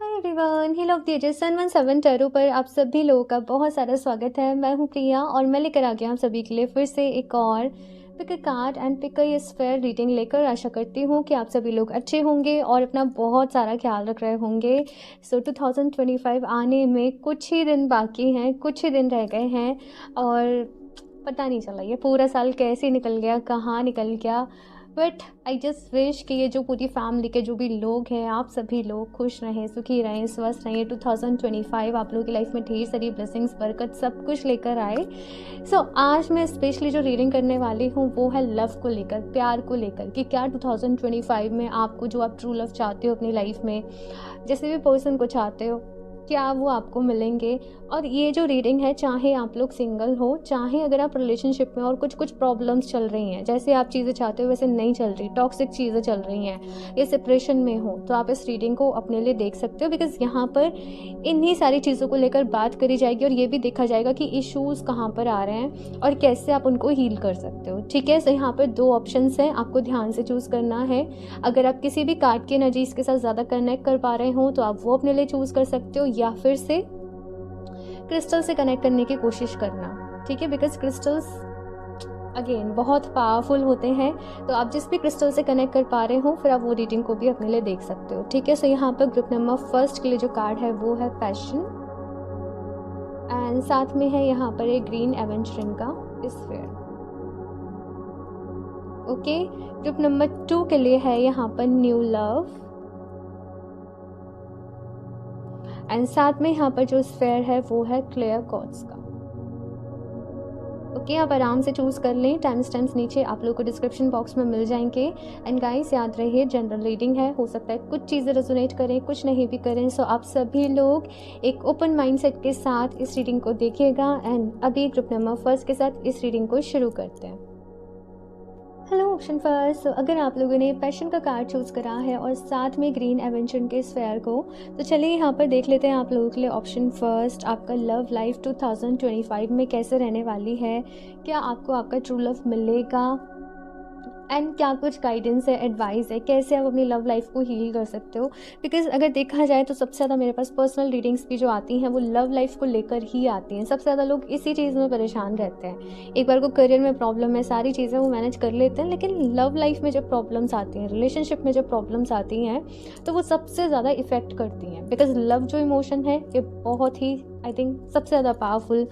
Hi everyone, he love the sun 17 tarot पर आप सभी लोगों का बहुत सारा स्वागत है। मैं हूं प्रिया और मैं लेकर आ गया आप सभी के लिए फिर से एक और pick a card and pick a sphere reading लेकर। आशा करती हूं कि आप सभी लोग अच्छे होंगे और अपना बहुत सारा ख्याल रख रहे होंगे। 2025 आने में कुछ ही दिन बाकी हैं, कुछ ही दिन रह गए हैं और पता नहीं चला ये पूरा साल कैसे निकल गया, कहाँ निकल गया। बट आई जस्ट विश कि ये जो पूरी फैमिली के जो भी लोग हैं, आप सभी लोग खुश रहें, सुखी रहें, स्वस्थ रहें। 2025 आप लोगों की लाइफ में ढेर सारी ब्लेसिंग्स, बरकत सब कुछ लेकर आए। आज मैं स्पेशली जो रीडिंग करने वाली हूँ वो है लव को लेकर, प्यार को लेकर कि क्या 2025 में आपको जो आप ट्रू लव चाहते हो अपनी लाइफ में, जैसे भी पर्सन को चाहते हो, क्या वो आपको मिलेंगे। और ये जो रीडिंग है, चाहे आप लोग सिंगल हो, चाहे अगर आप रिलेशनशिप में और कुछ कुछ प्रॉब्लम्स चल रही हैं, जैसे आप चीज़ें चाहते हो वैसे नहीं चल रही, टॉक्सिक चीज़ें चल रही हैं या सेपरेशन में हो, तो आप इस रीडिंग को अपने लिए देख सकते हो। बिकॉज यहाँ पर इन्हीं सारी चीज़ों को लेकर बात करी जाएगी और ये भी देखा जाएगा कि इश्यूज़ कहाँ पर आ रहे हैं और कैसे आप उनको हील कर सकते हो। ठीक है, यहाँ पर 2 ऑप्शंस हैं, आपको ध्यान से चूज़ करना है। अगर आप किसी भी कार्ड की एनर्जीज के साथ ज़्यादा कनेक्ट कर पा रहे हो तो आप वो अपने लिए चूज़ कर सकते हो, या फिर से क्रिस्टल से कनेक्ट करने की कोशिश करना। ठीक है, बिकॉज क्रिस्टल्स अगेन बहुत पावरफुल होते हैं। तो आप जिस भी क्रिस्टल से कनेक्ट कर पा रहे हो फिर आप वो रीडिंग को भी अपने लिए देख सकते हो। ठीक है, यहाँ पर ग्रुप नंबर फर्स्ट के लिए जो कार्ड है वो है पैशन एंड साथ में है यहाँ पर एक ग्रीन एवेंचरिंग का स्फीयर। ओके, ग्रुप नंबर 2 के लिए है यहाँ पर न्यू लव एंड साथ में यहाँ पर जो स्फेयर है वो है क्लियर कॉर्ड्स का। ओके, आप आराम से चूज़ कर लें। टाइम स्टैम्प्स नीचे आप लोग को डिस्क्रिप्शन बॉक्स में मिल जाएंगे। एंड गाइस याद रहिए, जनरल रीडिंग है, हो सकता है कुछ चीज़ें रेजोनेट करें, कुछ नहीं भी करें। आप सभी लोग एक ओपन माइंडसेट के साथ इस रीडिंग को देखिएगा। एंड अभी ग्रुप नंबर फर्स्ट के साथ इस रीडिंग को शुरू करते हैं। हेलो ऑप्शन फर्स्ट, अगर आप लोगों ने पैशन का कार्ड चूज़ करा है और साथ में ग्रीन एवेंचर के स्फेयर को, तो चलिए यहाँ पर देख लेते हैं आप लोगों के लिए ऑप्शन फर्स्ट, आपका लव लाइफ 2025 में कैसे रहने वाली है। क्या आपको आपका ट्रू लव मिलेगा एंड क्या कुछ गाइडेंस है, एडवाइस है, कैसे आप अपनी लव लाइफ को हील कर सकते हो। बिकॉज अगर देखा जाए तो सबसे ज़्यादा मेरे पास पर्सनल रीडिंग्स भी जो आती हैं वो लव लाइफ को लेकर ही आती हैं। सबसे ज़्यादा लोग इसी चीज़ में परेशान रहते हैं। एक बार को करियर में प्रॉब्लम है, सारी चीज़ें वो मैनेज कर लेते हैं, लेकिन लव लाइफ में जब प्रॉब्लम्स आती हैं, रिलेशनशिप में जब प्रॉब्लम्स आती हैं, तो वो सबसे ज़्यादा इफ़ेक्ट करती हैं। बिकॉज लव जो इमोशन है ये बहुत ही, आई थिंक, सबसे ज़्यादा पावरफुल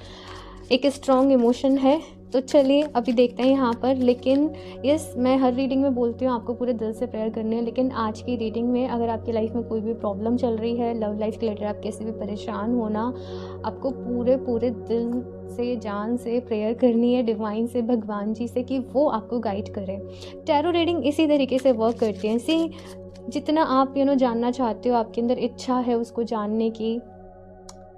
एक स्ट्रॉन्ग इमोशन है। तो चलिए अभी देखते हैं यहाँ पर। लेकिन यस, मैं हर रीडिंग में बोलती हूँ आपको पूरे दिल से प्रेयर करनी है, लेकिन आज की रीडिंग में अगर आपकी लाइफ में कोई भी प्रॉब्लम चल रही है, लव लाइफ के रिलेटेड आप कैसे भी परेशान हो ना, आपको पूरे पूरे दिल से, जान से प्रेयर करनी है डिवाइन से, भगवान जी से, कि वो आपको गाइड करें। टैरो रीडिंग इसी तरीके से वर्क करती है। जितना आप जानना चाहते हो, आपके अंदर इच्छा है उसको जानने की,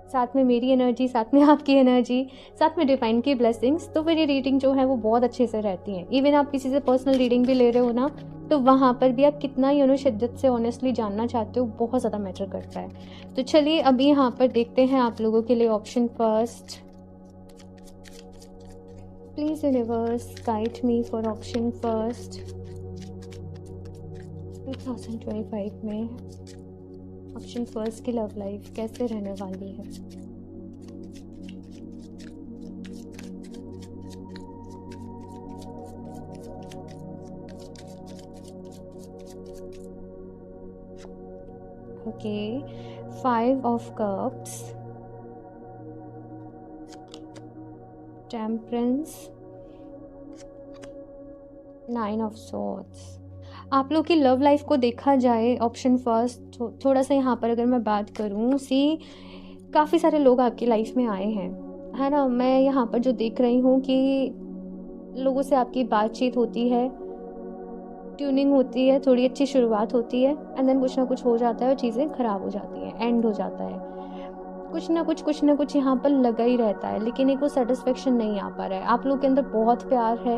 साथ में मेरी एनर्जी, साथ में आपकी एनर्जी, साथ में डिवाइन की ब्लेसिंग्स, तो फिर ये रीडिंग जो है वो बहुत अच्छे से रहती हैं। इवन आप किसी से पर्सनल रीडिंग भी ले रहे हो ना, तो वहाँ पर भी आप कितना शिद्दत से ऑनेस्टली जानना चाहते हो, बहुत ज़्यादा मैटर करता है। तो चलिए अभी यहाँ पर देखते हैं आप लोगों के लिए option first. Please universe guide me for option first 2025 में ऑप्शन फर्स्ट की लव लाइफ कैसे रहने वाली है। Okay, 5 of cups, temperance, 9 of swords. आप लोग की लव लाइफ को देखा जाए, ऑप्शन फर्स्ट, थोड़ा सा यहाँ पर अगर मैं बात करूँ, काफ़ी सारे लोग आपकी लाइफ में आए हैं, है ना। मैं यहाँ पर जो देख रही हूँ कि लोगों से आपकी बातचीत होती है, ट्यूनिंग होती है, थोड़ी अच्छी शुरुआत होती है, एंड देन कुछ ना कुछ हो जाता है और चीज़ें ख़राब हो जाती हैं, एंड हो जाता है। कुछ ना कुछ यहाँ पर लगा ही रहता है, लेकिन एक वो सेटिस्फेक्शन नहीं आ पा रहा है। आप लोग के अंदर बहुत प्यार है,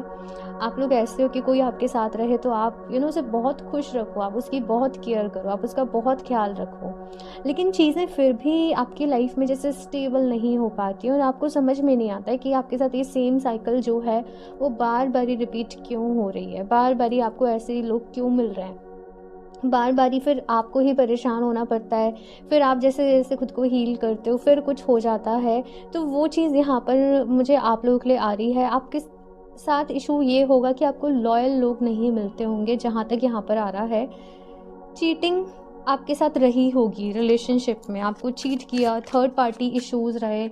आप लोग ऐसे हो कि कोई आपके साथ रहे तो आप उसे बहुत खुश रखो, आप उसकी बहुत केयर करो, आप उसका बहुत ख्याल रखो, लेकिन चीज़ें फिर भी आपकी लाइफ में जैसे स्टेबल नहीं हो पाती और आपको समझ में नहीं आता है कि आपके साथ ये सेम साइकिल जो है वो बार बार ही रिपीट क्यों हो रही है, बार बार ही आपको ऐसे लोग क्यों मिल रहे हैं। बार बार ही फिर आपको ही परेशान होना पड़ता है। फिर आप जैसे जैसे खुद को हील करते हो फिर कुछ हो जाता है। तो वो चीज़ यहाँ पर मुझे आप लोगों के लिए आ रही है। आपके साथ इशू ये होगा कि आपको लॉयल लोग नहीं मिलते होंगे, जहाँ तक यहाँ पर आ रहा है। चीटिंग आपके साथ रही होगी रिलेशनशिप में, आपको चीट किया, थर्ड पार्टी इश्यूज़ रहे,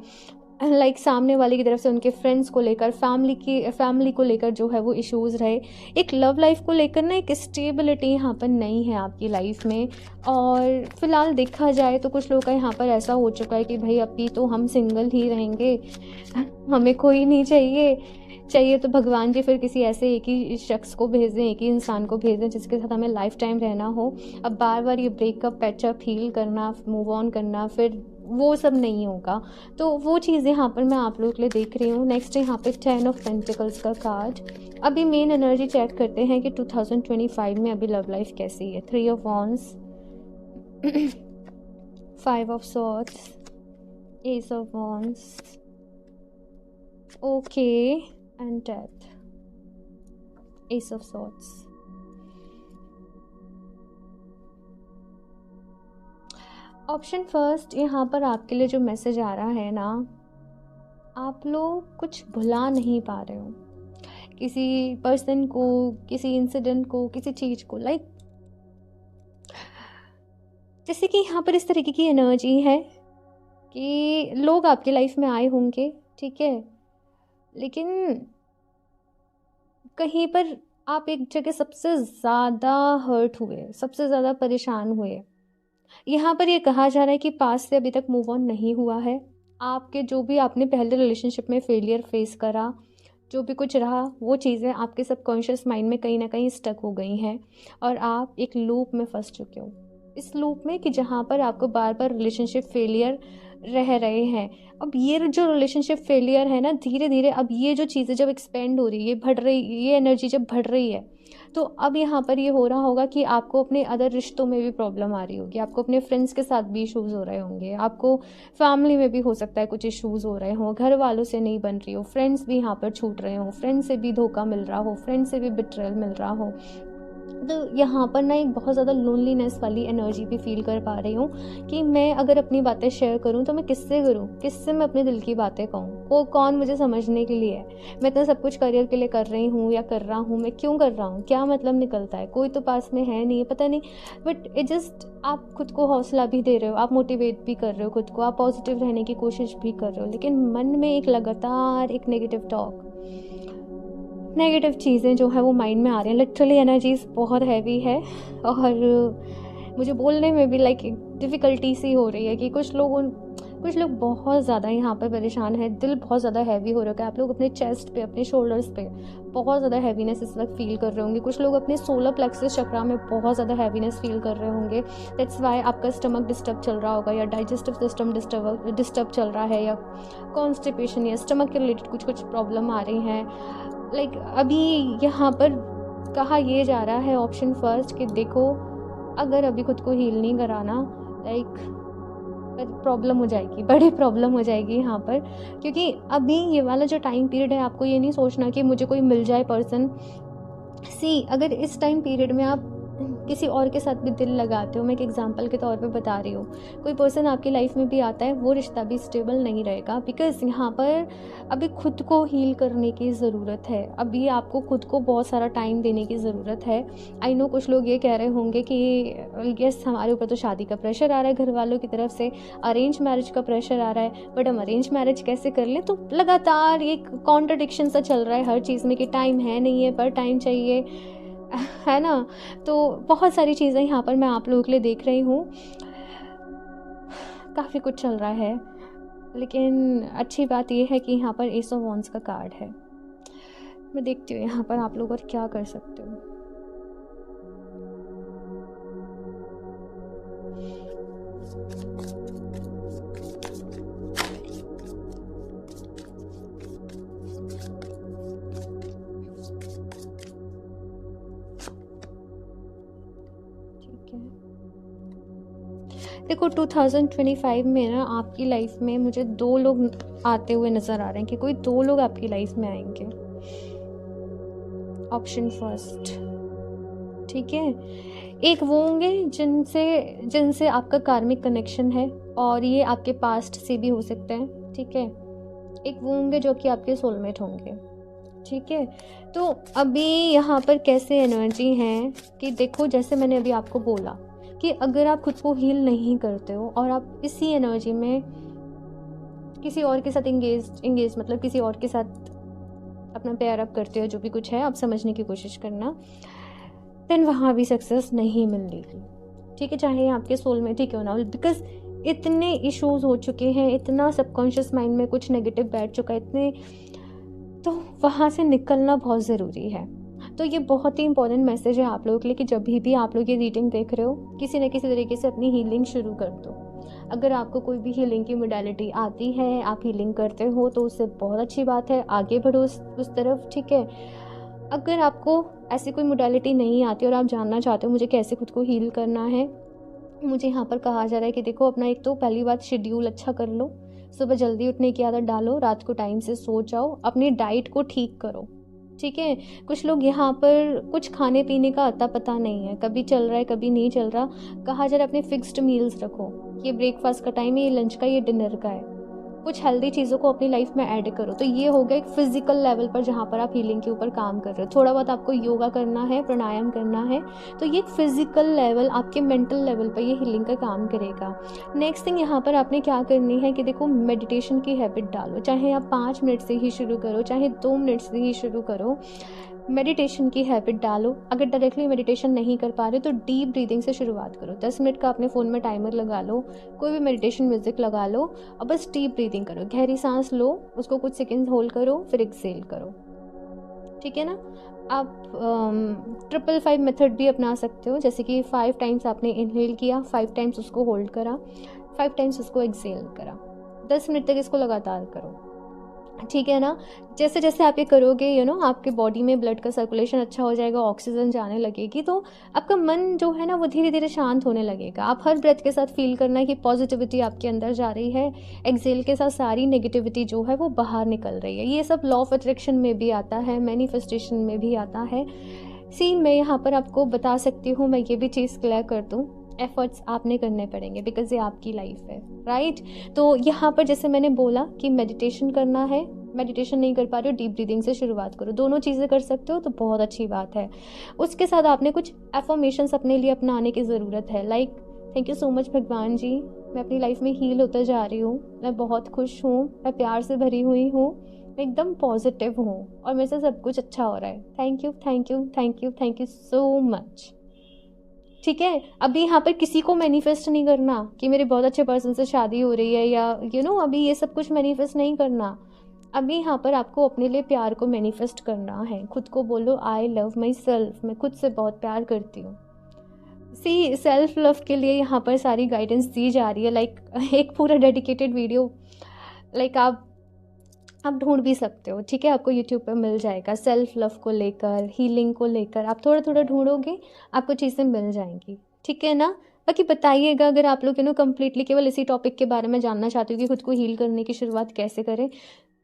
लाइक सामने वाले की तरफ से उनके फ्रेंड्स को लेकर, फैमिली को लेकर जो है वो इश्यूज़ रहे। एक लव लाइफ को लेकर ना एक स्टेबिलिटी यहाँ पर नहीं है आपकी लाइफ में। और फिलहाल देखा जाए तो कुछ लोगों का यहाँ पर ऐसा हो चुका है कि भाई अभी तो हम सिंगल ही रहेंगे, हमें कोई नहीं चाहिए तो भगवान जी फिर किसी ऐसे एक ही शख्स को भेज दें, एक ही इंसान को भेज दें जिसके साथ हमें लाइफ टाइम रहना हो। अब बार बार ये ब्रेकअप, पैचअप, हील करना, मूव ऑन करना, फिर वो सब नहीं होगा। तो वो चीज़ यहाँ पर मैं आप लोगों के लिए देख रही हूँ। नेक्स्ट यहाँ पे 10 ऑफ पेंटिकल्स का कार्ड। अभी मेन एनर्जी चेक करते हैं कि 2025 में अभी लव लाइफ कैसी है। 3 of wands, 5 of swords, S of wands, okay and death, S of swords. Option first, यहाँ पर आपके लिए जो मैसेज आ रहा है ना, आप लोग कुछ भुला नहीं पा रहे हो किसी पर्सन को, किसी इंसिडेंट को, किसी चीज़ को। लाइक जैसे कि यहाँ पर इस तरीके की एनर्जी है कि लोग आपके लाइफ में आए होंगे, ठीक है, लेकिन कहीं पर आप एक जगह सबसे ज़्यादा हर्ट हुए, सबसे ज़्यादा परेशान हुए। यहाँ पर ये कहा जा रहा है कि पास से अभी तक मूव ऑन नहीं हुआ है। आपके जो भी आपने पहले रिलेशनशिप में फेलियर फेस करा, जो भी कुछ रहा, वो चीज़ें आपके सबकॉन्शियस माइंड में कहीं ना कहीं स्टक हो गई हैं और आप एक लूप में फंस चुके हो। इस लूप में कि जहाँ पर आपको बार बार रिलेशनशिप फेलियर रह रहे हैं। अब ये जो रिलेशनशिप फेलियर है ना, धीरे धीरे अब ये जो चीज़ें जब एक्सपेंड हो रही है, बढ़ रही, ये एनर्जी जब बढ़ रही है, तो अब यहाँ पर ये हो रहा होगा कि आपको अपने अदर रिश्तों में भी प्रॉब्लम आ रही होगी, आपको अपने फ्रेंड्स के साथ भी इश्यूज़ हो रहे होंगे, आपको फैमिली में भी हो सकता है कुछ इश्यूज़ हो रहे हों, घर वालों से नहीं बन रही हो, फ्रेंड्स भी यहाँ पर छूट रहे हों, फ्रेंड से भी धोखा मिल रहा हो, फ्रेंड से भी बिट्रेयल मिल रहा हो। तो यहाँ पर ना एक बहुत ज़्यादा लोनलीनेस वाली एनर्जी भी फील कर पा रही हूँ कि मैं अगर अपनी बातें शेयर करूँ तो मैं किससे करूँ, किससे मैं अपने दिल की बातें कहूँ, वो कौन मुझे समझने के लिए है। मैं इतना सब कुछ करियर के लिए कर रही हूँ या कर रहा हूँ, मैं क्यों कर रहा हूँ, क्या मतलब निकलता है, कोई तो पास में है नहीं, पता नहीं। बट इट जस्ट आप खुद को हौसला भी दे रहे हो, आप मोटिवेट भी कर रहे हो खुद को, आप पॉजिटिव रहने की कोशिश भी कर रहे हो, लेकिन मन में एक लगातार एक नेगेटिव टॉक, नेगेटिव चीज़ें जो है वो माइंड में आ रही हैं। लिटरली एनर्जीज बहुत हैवी है और मुझे बोलने में भी लाइक डिफ़िकल्टी सी हो रही है कि कुछ लोग बहुत ज़्यादा यहाँ पे परेशान हैं, दिल बहुत ज़्यादा हैवी हो रखा है। आप लोग अपने चेस्ट पे, अपने शोल्डर्स पे बहुत ज़्यादा हैवीनेस इस वक्त फील कर रहे होंगे। कुछ लोग अपने सोलर प्लेक्सस चक्रा में बहुत ज़्यादा हैवीनेस फील कर रहे होंगे। दैट्स वाई आपका स्टमक डिस्टर्ब चल रहा होगा, या डाइजेस्टिव सिस्टम डिस्टर्ब चल रहा है, या कॉन्स्टिपेशन या स्टमक के रिलेटेड कुछ प्रॉब्लम आ रही हैं। लाइक अभी यहाँ पर कहा यह जा रहा है ऑप्शन फर्स्ट कि देखो, अगर अभी खुद को हील नहीं कराना, लाइक प्रॉब्लम हो जाएगी, बड़ी प्रॉब्लम हो जाएगी यहाँ पर। क्योंकि अभी ये वाला जो टाइम पीरियड है, आपको ये नहीं सोचना कि मुझे कोई मिल जाए पर्सन। अगर इस टाइम पीरियड में आप किसी और के साथ भी दिल लगाते हो, मैं एक एग्जांपल के तौर पे बता रही हूँ, कोई पर्सन आपकी लाइफ में भी आता है, वो रिश्ता भी स्टेबल नहीं रहेगा। बिकॉज यहाँ पर अभी खुद को हील करने की ज़रूरत है, अभी आपको खुद को बहुत सारा टाइम देने की ज़रूरत है। आई नो कुछ लोग ये कह रहे होंगे कि यस हमारे ऊपर तो शादी का प्रेशर आ रहा है, घर वालों की तरफ से अरेंज मैरिज का प्रेशर आ रहा है, बट हम अरेंज मैरिज कैसे कर लें। तो लगातार एक कॉन्ट्रडिक्शन सा चल रहा है हर चीज़ में कि टाइम है नहीं है पर टाइम चाहिए, है ना। तो बहुत सारी चीज़ें यहाँ पर मैं आप लोगों के लिए देख रही हूँ, काफ़ी कुछ चल रहा है। लेकिन अच्छी बात यह है कि यहाँ पर एस ऑफ वॉन्ड्स का कार्ड है। मैं देखती हूँ यहाँ पर आप लोग और क्या कर सकते हो। देखो 2025 में ना आपकी लाइफ में मुझे 2 लोग आते हुए नज़र आ रहे हैं कि कोई 2 लोग आपकी लाइफ में आएंगे। ऑप्शन फर्स्ट, ठीक है, एक वो होंगे जिनसे आपका कार्मिक कनेक्शन है, और ये आपके पास्ट से भी हो सकते हैं, ठीक है। एक वो होंगे जो कि आपके सोलमेट होंगे, ठीक है। तो अभी यहाँ पर कैसे एनर्जी है कि देखो, जैसे मैंने अभी आपको बोला कि अगर आप खुद को हील नहीं करते हो और आप इसी एनर्जी में किसी और के साथ इंगेज मतलब किसी और के साथ अपना पेयर अप करते हो, जो भी कुछ है आप समझने की कोशिश करना, देन वहाँ भी सक्सेस नहीं मिलेगी, ठीक है, चाहे आपके सोल में ठीक हो ना। बिकॉज इतने इश्यूज हो चुके हैं, इतना सबकॉन्शियस माइंड में कुछ नेगेटिव बैठ चुका है, इतने, तो वहाँ से निकलना बहुत ज़रूरी है। तो ये बहुत ही इंपॉर्टेंट मैसेज है आप लोगों के लिए कि जब भी आप लोग ये रीडिंग देख रहे हो, किसी न किसी तरीके से अपनी हीलिंग शुरू कर दो। अगर आपको कोई भी हीलिंग की मोडालिटी आती है, आप हीलिंग करते हो, तो उससे बहुत अच्छी बात है, आगे बढ़ो उस तरफ, ठीक है। अगर आपको ऐसी कोई मोडालिटी नहीं आती और आप जानना चाहते हो मुझे कैसे खुद को हील करना है, मुझे यहाँ पर कहा जा रहा है कि देखो, अपना एक तो पहली बात शेड्यूल अच्छा कर लो, सुबह जल्दी उठने की आदत डालो, रात को टाइम से सो जाओ, अपनी डाइट को ठीक करो, ठीक है। कुछ लोग यहाँ पर कुछ खाने पीने का अता पता नहीं है, कभी चल रहा है कभी नहीं चल रहा। कहा जा रहा है अपने फिक्स्ड मील्स रखो, ये ब्रेकफास्ट का टाइम है, ये लंच का, ये डिनर का है। कुछ हेल्दी चीज़ों को अपनी लाइफ में ऐड करो। तो ये हो गया एक फिजिकल लेवल पर जहाँ पर आप हीलिंग के ऊपर काम कर रहे हो। थोड़ा बहुत आपको योगा करना है, प्राणायाम करना है, तो ये फिजिकल लेवल, आपके मेंटल लेवल पर ये हीलिंग का काम करेगा। नेक्स्ट थिंग यहाँ पर आपने क्या करनी है कि देखो, मेडिटेशन की हैबिट डालो, चाहे आप 5 मिनट से ही शुरू करो, चाहे 2 मिनट से ही शुरू करो, मेडिटेशन की हैबिट डालो। अगर डायरेक्टली मेडिटेशन नहीं कर पा रहे तो डीप ब्रीदिंग से शुरुआत करो। 10 मिनट का अपने फ़ोन में टाइमर लगा लो, कोई भी मेडिटेशन म्यूज़िक लगा लो और बस डीप ब्रीदिंग करो। गहरी सांस लो, उसको कुछ सेकंड होल्ड करो, फिर एक्सेल करो, ठीक है ना। आप 555 मेथड भी अपना सकते हो, जैसे कि 5 टाइम्स आपने इनहेल किया, 5 टाइम्स उसको होल्ड करा, 5 टाइम्स उसको एक्सेल करा, 10 मिनट तक इसको लगातार करो, ठीक है ना। जैसे जैसे आप ये करोगे, आपके बॉडी में ब्लड का सर्कुलेशन अच्छा हो जाएगा, ऑक्सीजन जाने लगेगी, तो आपका मन जो है ना वो धीरे धीरे शांत होने लगेगा। आप हर ब्रेथ के साथ फील करना है कि पॉजिटिविटी आपके अंदर जा रही है, एक्सेल के साथ सारी नेगेटिविटी जो है वो बाहर निकल रही है। ये सब लॉ ऑफ अट्रैक्शन में भी आता है, मैनिफेस्टेशन में भी आता है। मैं यहाँ पर आपको बता सकती हूँ, मैं ये भी चीज़ क्लियर कर दूँ, एफर्ट्स आपने करने पड़ेंगे, बिकॉज ये आपकी लाइफ है, राइट। तो यहाँ पर जैसे मैंने बोला कि मेडिटेशन करना है, मेडिटेशन नहीं कर पा रहे हो, डीप ब्रीदिंग से शुरुआत करो। दोनों चीज़ें कर सकते हो तो बहुत अच्छी बात है। उसके साथ आपने कुछ एफर्मेशंस अपने लिए अपनाने की ज़रूरत है, like thank you so much भगवान जी, मैं अपनी लाइफ में हील होता जा रही हूँ, मैं बहुत खुश हूँ, मैं प्यार से भरी हुई हूँ, मैं एकदम पॉजिटिव हूँ और मेरे से सब कुछ अच्छा हो रहा है। Thank you thank you thank you thank you so much, ठीक है। अभी यहाँ पर किसी को मैनिफेस्ट नहीं करना कि मेरे बहुत अच्छे पर्सन से शादी हो रही है, या अभी ये सब कुछ मैनिफेस्ट नहीं करना। अभी यहाँ पर आपको अपने लिए प्यार को मैनिफेस्ट करना है। खुद को बोलो, आई लव माई सेल्फ, मैं खुद से बहुत प्यार करती हूँ। सेल्फ लव के लिए यहाँ पर सारी गाइडेंस दी जा रही है, लाइक एक पूरा डेडिकेटेड वीडियो, लाइक आप ढूंढ भी सकते हो, ठीक है, आपको यूट्यूब पर मिल जाएगा। सेल्फ लव को लेकर, हीलिंग को लेकर आप थोड़ा थोड़ा ढूंढोगे, आपको चीज़ें मिल जाएंगी, ठीक है ना। बाकी बताइएगा अगर आप लोग कम्प्लीटली केवल इसी टॉपिक के बारे में जानना चाहते हो कि खुद को हील करने की शुरुआत कैसे करें,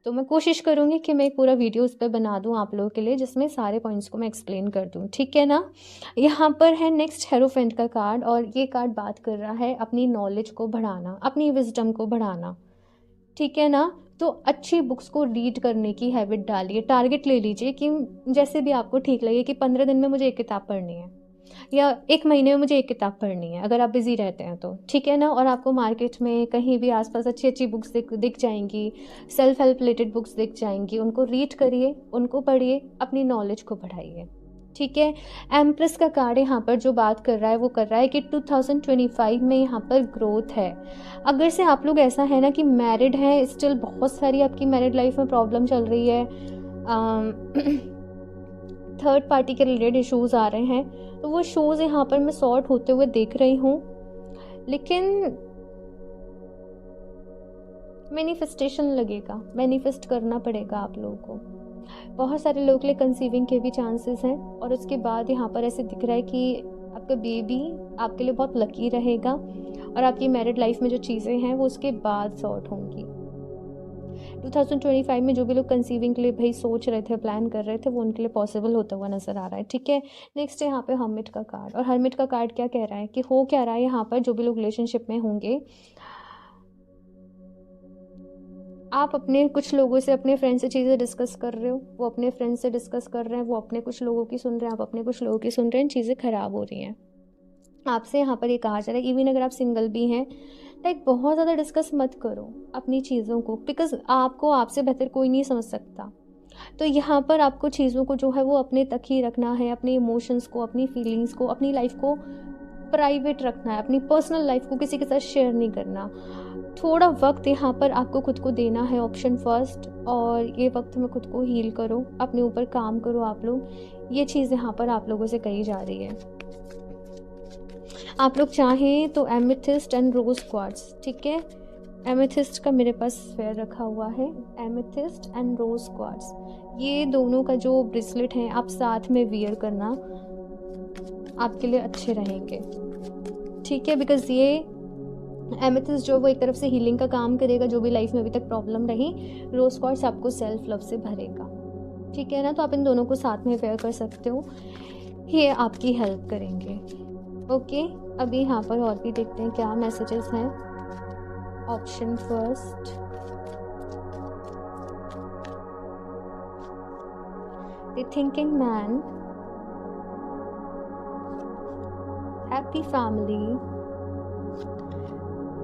तो मैं कोशिश करूँगी कि मैं एक पूरा वीडियो उस पर बना दूँ आप लोगों के लिए, जिसमें सारे पॉइंट्स को मैं एक्सप्लेन कर दूँ, ठीक है ना। यहाँ पर है नेक्स्ट हेरोफेंट का कार्ड, और ये कार्ड बात कर रहा है अपनी नॉलेज को बढ़ाना, अपनी विजडम को बढ़ाना, ठीक है ना। तो अच्छी बुक्स को रीड करने की हैबिट डालिए। टारगेट ले लीजिए कि जैसे भी आपको ठीक लगे कि 15 दिन में मुझे एक किताब पढ़नी है, या 1 महीने में मुझे एक किताब पढ़नी है, अगर आप बिजी रहते हैं तो, ठीक है ना। और आपको मार्केट में कहीं भी आसपास अच्छी अच्छी बुक्स दिख जाएंगी, सेल्फ हेल्प रिलेटेड बुक्स दिख जाएंगी, उनको रीड करिए, उनको पढ़िए, अपनी नॉलेज को बढ़ाइए, ठीक है। एम्प्रेस का कार्ड यहाँ पर जो बात कर रहा है वो कर रहा है कि 2025 में यहाँ पर ग्रोथ है। अगर से आप लोग ऐसा है ना कि मैरिड हैं, स्टिल बहुत सारी आपकी मैरिड लाइफ में प्रॉब्लम चल रही है, थर्ड पार्टी के रिलेटेड इश्यूज आ रहे हैं, तो वो शोज यहाँ पर मैं सॉर्ट होते हुए देख रही हूँ। लेकिन मैनिफेस्टेशन लगेगा, मैनिफेस्ट करना पड़ेगा आप लोगों को। बहुत सारे लोग के लिए कंसीविंग के भी चांसेस हैं, और उसके बाद यहाँ पर ऐसे दिख रहा है कि आपका बेबी आपके लिए बहुत लकी रहेगा, और आपकी मैरिड लाइफ में जो चीज़ें हैं वो उसके बाद सॉर्ट होंगी। 2025 में जो भी लोग कंसीविंग के लिए भाई सोच रहे थे, प्लान कर रहे थे, वो उनके लिए पॉसिबल होता हुआ नज़र आ रहा है। ठीक है, नेक्स्ट है यहाँ पे हर्मिट का कार्ड। और हर्मिट का कार्ड क्या कह रहा है कि हो क्या रहा है यहाँ पर, जो भी लोग रिलेशनशिप में होंगे, आप अपने कुछ लोगों से, अपने फ्रेंड से चीज़ें डिस्कस कर रहे हो, वो अपने फ्रेंड से डिस्कस कर रहे हैं, वो अपने कुछ लोगों की सुन रहे हैं, आप अपने कुछ लोगों की सुन रहे हैं, चीज़ें ख़राब हो रही हैं आपसे। यहाँ पर ये कहा जा रहा है इवन अगर आप सिंगल भी हैं, लाइक बहुत ज़्यादा डिस्कस मत करो अपनी चीज़ों को, बिकॉज आपको आपसे बेहतर कोई नहीं समझ सकता। तो यहाँ पर आपको चीज़ों को जो है वो अपने तक ही रखना है, अपने इमोशंस को, अपनी फीलिंग्स को, अपनी लाइफ को प्राइवेट रखना है, अपनी पर्सनल लाइफ को किसी के साथ शेयर नहीं करना। थोड़ा वक्त यहाँ पर आपको खुद को देना है, ऑप्शन फर्स्ट, और ये वक्त में खुद को हील करो, अपने ऊपर काम करो आप लोग। ये चीज़ यहाँ पर आप लोगों से कही जा रही है। आप लोग चाहें तो एमेथिस्ट एंड रोज क्वार्ट्ज, ठीक है, एमेथिस्ट का मेरे पास फेयर रखा हुआ है, एमेथिस्ट एंड रोज क्वार्ट्ज, ये दोनों का जो ब्रेसलेट है आप साथ में वियर करना, आपके लिए अच्छे रहेंगे। ठीक है, बिकॉज ये एमेथिस्ट जो वो एक तरफ से हीलिंग का काम करेगा, जो भी लाइफ में अभी तक प्रॉब्लम रही, रोज क्वार्ट्ज आपको सेल्फ लव से भरेगा। ठीक है ना, तो आप इन दोनों को साथ में वेयर कर सकते हो, ये आपकी हेल्प करेंगे। ओके, अभी यहाँ पर और भी देखते हैं क्या मैसेजेस हैं। Option first, the thinking man, happy family,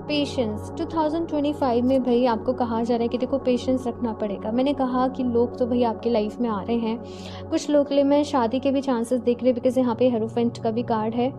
patience. 2025 में भाई आपको कहा जा रहा है कि देखो पेशेंस रखना पड़ेगा। मैंने कहा कि लोग तो भाई आपकी लाइफ में आ रहे हैं, कुछ लोग के लिए मैं शादी के भी चांसेस देख रही हूँ, बिकॉज यहाँ पे हेरोफेंट का भी कार्ड है।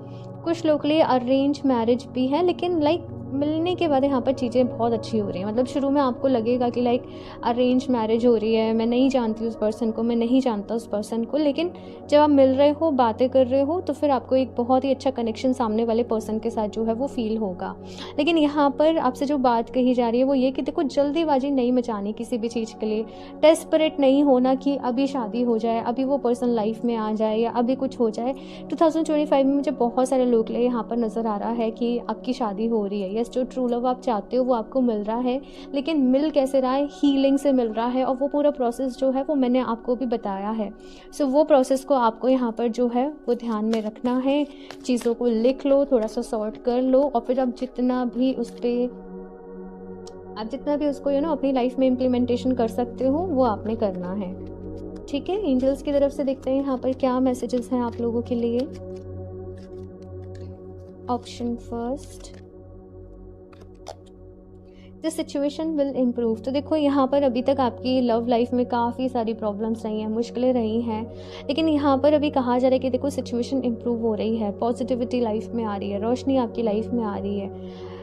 कुछ लोग के लिए अरेंज मैरिज भी है, लेकिन लाइक मिलने के बाद यहाँ पर चीज़ें बहुत अच्छी हो रही हैं। मतलब शुरू में आपको लगेगा कि लाइक अरेंज मैरिज हो रही है, मैं नहीं जानती उस पर्सन को, मैं नहीं जानता उस पर्सन को, लेकिन जब आप मिल रहे हो, बातें कर रहे हो, तो फिर आपको एक बहुत ही अच्छा कनेक्शन सामने वाले पर्सन के साथ जो है वो फील होगा। लेकिन यहाँ पर आपसे जो बात कही जा रही है वो ये कि देखो जल्दीबाजी नहीं मचानी किसी भी चीज़ के लिए, डेस्परेट नहीं होना कि अभी शादी हो जाए, अभी वो पर्सन लाइफ में आ जाए या अभी कुछ हो जाए। 2025 में मुझे बहुत सारे लोग लिए यहाँ पर नज़र आ रहा है कि आपकी शादी हो रही है। यस, जो ट्रू लव आप चाहते हो वो आपको मिल रहा है, लेकिन मिल कैसे रहा है, हीलिंग से मिल रहा है, और वो पूरा प्रोसेस जो है वो मैंने आपको भी बताया है। सो वो प्रोसेस को आपको यहाँ पर जो है वो ध्यान में रखना है, चीज़ों को लिख लो, थोड़ा सा सॉर्ट कर लो, और फिर आप जितना भी उसको अपनी लाइफ में इम्प्लीमेंटेशन कर सकते हो वो आपने करना है। ठीक है, एंजल्स की तरफ से देखते हैं यहाँ पर क्या मैसेजेस हैं आप लोगों के लिए। Option first, the situation will improve. तो देखो यहाँ पर अभी तक आपकी लव लाइफ में काफ़ी सारी प्रॉब्लम्स रही हैं, मुश्किलें रही हैं, लेकिन यहाँ पर अभी कहा जा रहा है कि देखो सिचुएशन इम्प्रूव हो रही है, पॉजिटिविटी लाइफ में आ रही है, रोशनी आपकी लाइफ में आ रही है।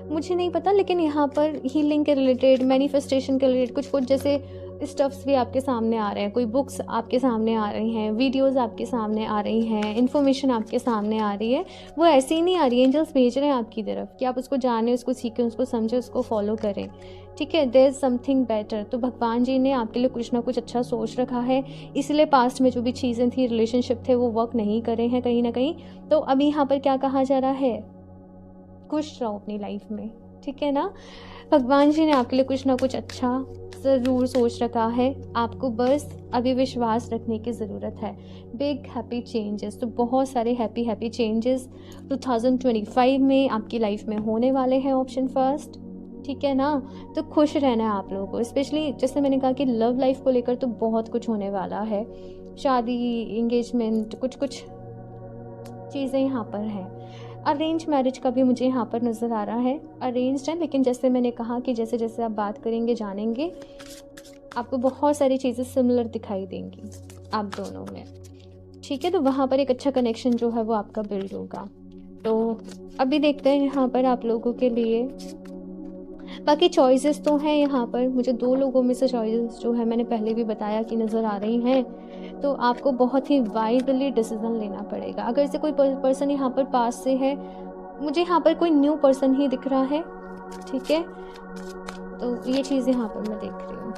मुझे नहीं पता, लेकिन यहाँ पर हीलिंग के रिलेटेड, मैनिफेस्टेशन के रिलेटेड कुछ जैसे स्टफ्स भी आपके सामने आ रहे हैं, कोई बुक्स आपके सामने आ रही हैं, वीडियोस आपके सामने आ रही हैं, इन्फॉर्मेशन आपके सामने आ रही है। वो ऐसे ही नहीं आ रही है, एंजल्स भेज रहे हैं आपकी तरफ कि आप उसको जानें, उसको सीखें, उसको समझें, उसको फॉलो करें। ठीक है, देयर इज समथिंग बेटर। तो भगवान जी ने आपके लिए कुछ ना कुछ अच्छा सोच रखा है, इसलिए पास्ट में जो भी चीज़ें थी, रिलेशनशिप थे, वो वर्क नहीं करे हैं कहीं ना कहीं। तो अभी यहाँ पर क्या कहा जा रहा है, खुश रहो अपनी लाइफ में। ठीक है ना, भगवान जी ने आपके लिए कुछ ना कुछ अच्छा ज़रूर सोच रखा है, आपको बस अभी विश्वास रखने की ज़रूरत है। बिग हैप्पी चेंजेस, तो बहुत सारे हैप्पी चेंजेस 2025 में आपकी लाइफ में होने वाले हैं। ऑप्शन फर्स्ट, ठीक है ना, तो खुश रहना है आप लोगों को। स्पेशली जैसे मैंने कहा कि लव लाइफ को लेकर तो बहुत कुछ होने वाला है, शादी, इंगेजमेंट, कुछ चीज़ें यहाँ पर हैं। अरेंज मैरिज का भी मुझे यहाँ पर नज़र आ रहा है, अरेंज्ड है, लेकिन जैसे मैंने कहा कि जैसे जैसे आप बात करेंगे, जानेंगे, आपको बहुत सारी चीज़ें सिमिलर दिखाई देंगी आप दोनों में। ठीक है, तो वहाँ पर एक अच्छा कनेक्शन जो है वो आपका बिल्ड होगा। तो अभी देखते हैं यहाँ पर आप लोगों के लिए बाकी चॉइसेस तो हैं यहाँ पर। मुझे 2 लोगों में से चॉइसेस जो है मैंने पहले भी बताया कि नज़र आ रही हैं, तो आपको बहुत ही वाइजली डिसीजन लेना पड़ेगा। अगर से कोई पर्सन यहाँ पर पास से है, मुझे यहाँ पर कोई न्यू पर्सन ही दिख रहा है। ठीक है, तो ये चीज़ यहाँ पर मैं देख रही हूँ।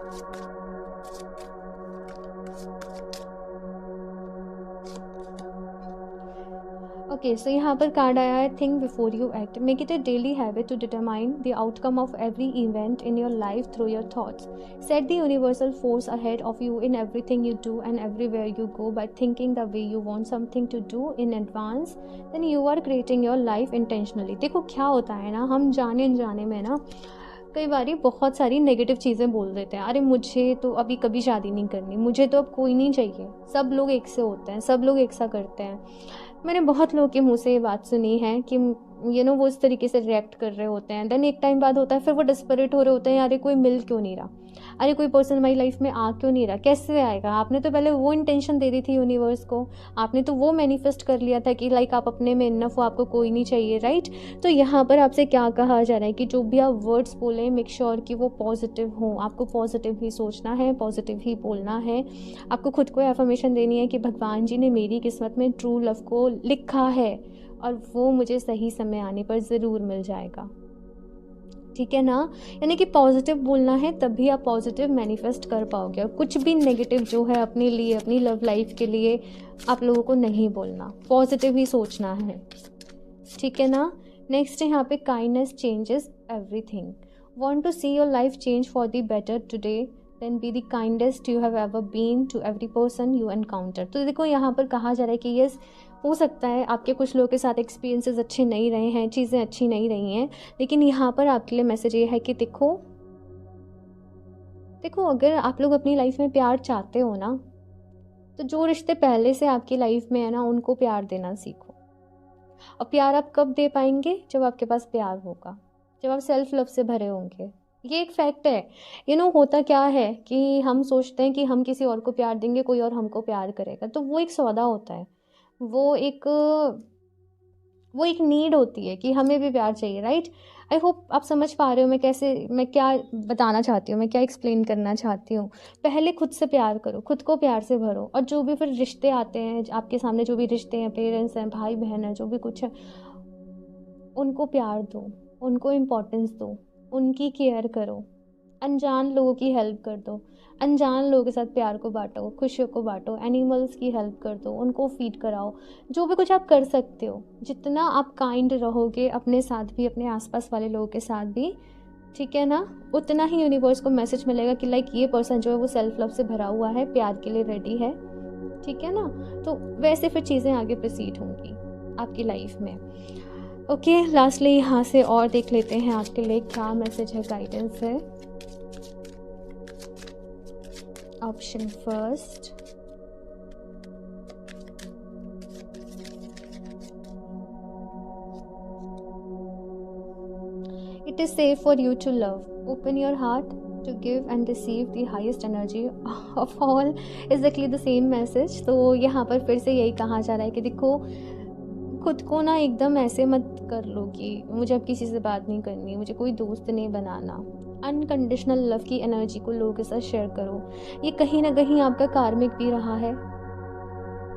ओके, सो यहाँ पर कार्ड आया है think before you act, make it a daily habit to determine the outcome of every event in your life through your thoughts, set the universal force ahead of you in everything you do and everywhere you go by thinking the way you want something to do in advance, then you are creating your life intentionally. देखो क्या होता है ना, हम जाने अनजाने में ना कई बारी बहुत सारी नेगेटिव चीज़ें बोल देते हैं। अरे मुझे तो अभी कभी शादी नहीं करनी, मुझे तो अब कोई नहीं चाहिए, सब लोग एक से होते हैं, सब लोग एक सा करते हैं। मैंने बहुत लोगों के मुंह से ये बात सुनी है कि वो इस तरीके से रिएक्ट कर रहे होते हैं। देन एक टाइम बाद होता है फिर वो डिस्परेट हो रहे होते हैं, अरे कोई मिल क्यों नहीं रहा, अरे कोई पर्सन हमारी लाइफ में आ क्यों नहीं रहा। कैसे आएगा, आपने तो पहले वो इंटेंशन दे दी थी यूनिवर्स को, आपने तो वो मैनिफेस्ट कर लिया था कि लाइक आप अपने में इनफ हो, आपको कोई नहीं चाहिए, राइट। तो यहाँ पर आपसे क्या कहा जा रहा है कि जो भी आप वर्ड्स बोलें मेक श्योर कि वो पॉजिटिव हों, आपको पॉजिटिव ही सोचना है, पॉजिटिव ही बोलना है। आपको खुद को एफर्मेशन देनी है कि भगवान जी ने मेरी किस्मत में ट्रू लव को लिखा है और वो मुझे सही समय आने पर ज़रूर मिल जाएगा, ठीक है ना। यानी कि पॉजिटिव बोलना है, तभी आप पॉजिटिव मैनिफेस्ट कर पाओगे। और कुछ भी नेगेटिव जो है अपने लिए, अपनी लव लाइफ के लिए आप लोगों को नहीं बोलना, पॉजिटिव ही सोचना है, ठीक है ना। नेक्स्ट यहाँ पे kindness changes everything, want to see your life change for the better today, then be the kindest you have ever been to every person you encounter. तो देखो यहाँ पर कहा जा रहा है कि यस, हो सकता है आपके कुछ लोगों के साथ एक्सपीरियंसेस अच्छे नहीं रहे हैं, चीज़ें अच्छी नहीं रही हैं, लेकिन यहाँ पर आपके लिए मैसेज ये है कि देखो अगर आप लोग अपनी लाइफ में प्यार चाहते हो ना, तो जो रिश्ते पहले से आपकी लाइफ में है ना, उनको प्यार देना सीखो। और प्यार आप कब दे पाएंगे, जब आपके पास प्यार होगा, जब आप सेल्फ लव से भरे होंगे। ये एक फैक्ट है। होता क्या है कि हम सोचते हैं कि हम किसी और को प्यार देंगे, कोई और हमको प्यार करेगा, तो वो एक सौदा होता है, वो एक नीड होती है कि हमें भी प्यार चाहिए, राइट। आई होप आप समझ पा रहे हो मैं क्या बताना चाहती हूँ, मैं क्या एक्सप्लेन करना चाहती हूँ। पहले खुद से प्यार करो, खुद को प्यार से भरो, और जो भी फिर रिश्ते आते हैं आपके सामने, जो भी रिश्ते हैं, पेरेंट्स हैं, भाई बहन है, जो भी कुछ है, उनको प्यार दो, उनको इम्पोर्टेंस दो, उनकी केयर करो, अनजान लोगों की हेल्प कर दो, अनजान लोगों के साथ प्यार को बांटो, खुशियों को बांटो, एनिमल्स की हेल्प कर दो, उनको फीड कराओ, जो भी कुछ आप कर सकते हो। जितना आप काइंड रहोगे अपने साथ भी, अपने आसपास वाले लोगों के साथ भी, ठीक है ना, उतना ही यूनिवर्स को मैसेज मिलेगा कि लाइक ये पर्सन जो है वो सेल्फ लव से भरा हुआ है, प्यार के लिए रेडी है, ठीक है ना। तो वैसे फिर चीज़ें आगे प्रोसीड होंगी आपकी लाइफ में। ओके, लास्टली यहाँ से और देख लेते हैं आपके लिए क्या मैसेज है, गाइडेंस है। Option first, it is safe for you to love, open your heart to give and receive the highest energy of all, exactly the same message। तो यहाँ पर फिर से यही कहा जा रहा है कि देखो, खुद को ना एकदम ऐसे मत कर लो कि मुझे अब किसी से बात नहीं करनी, मुझे कोई दोस्त नहीं बनाना। अनकंडीशनल लव की एनर्जी को लोगों के साथ शेयर करो। ये कहीं ना कहीं आपका कार्मिक भी रहा है,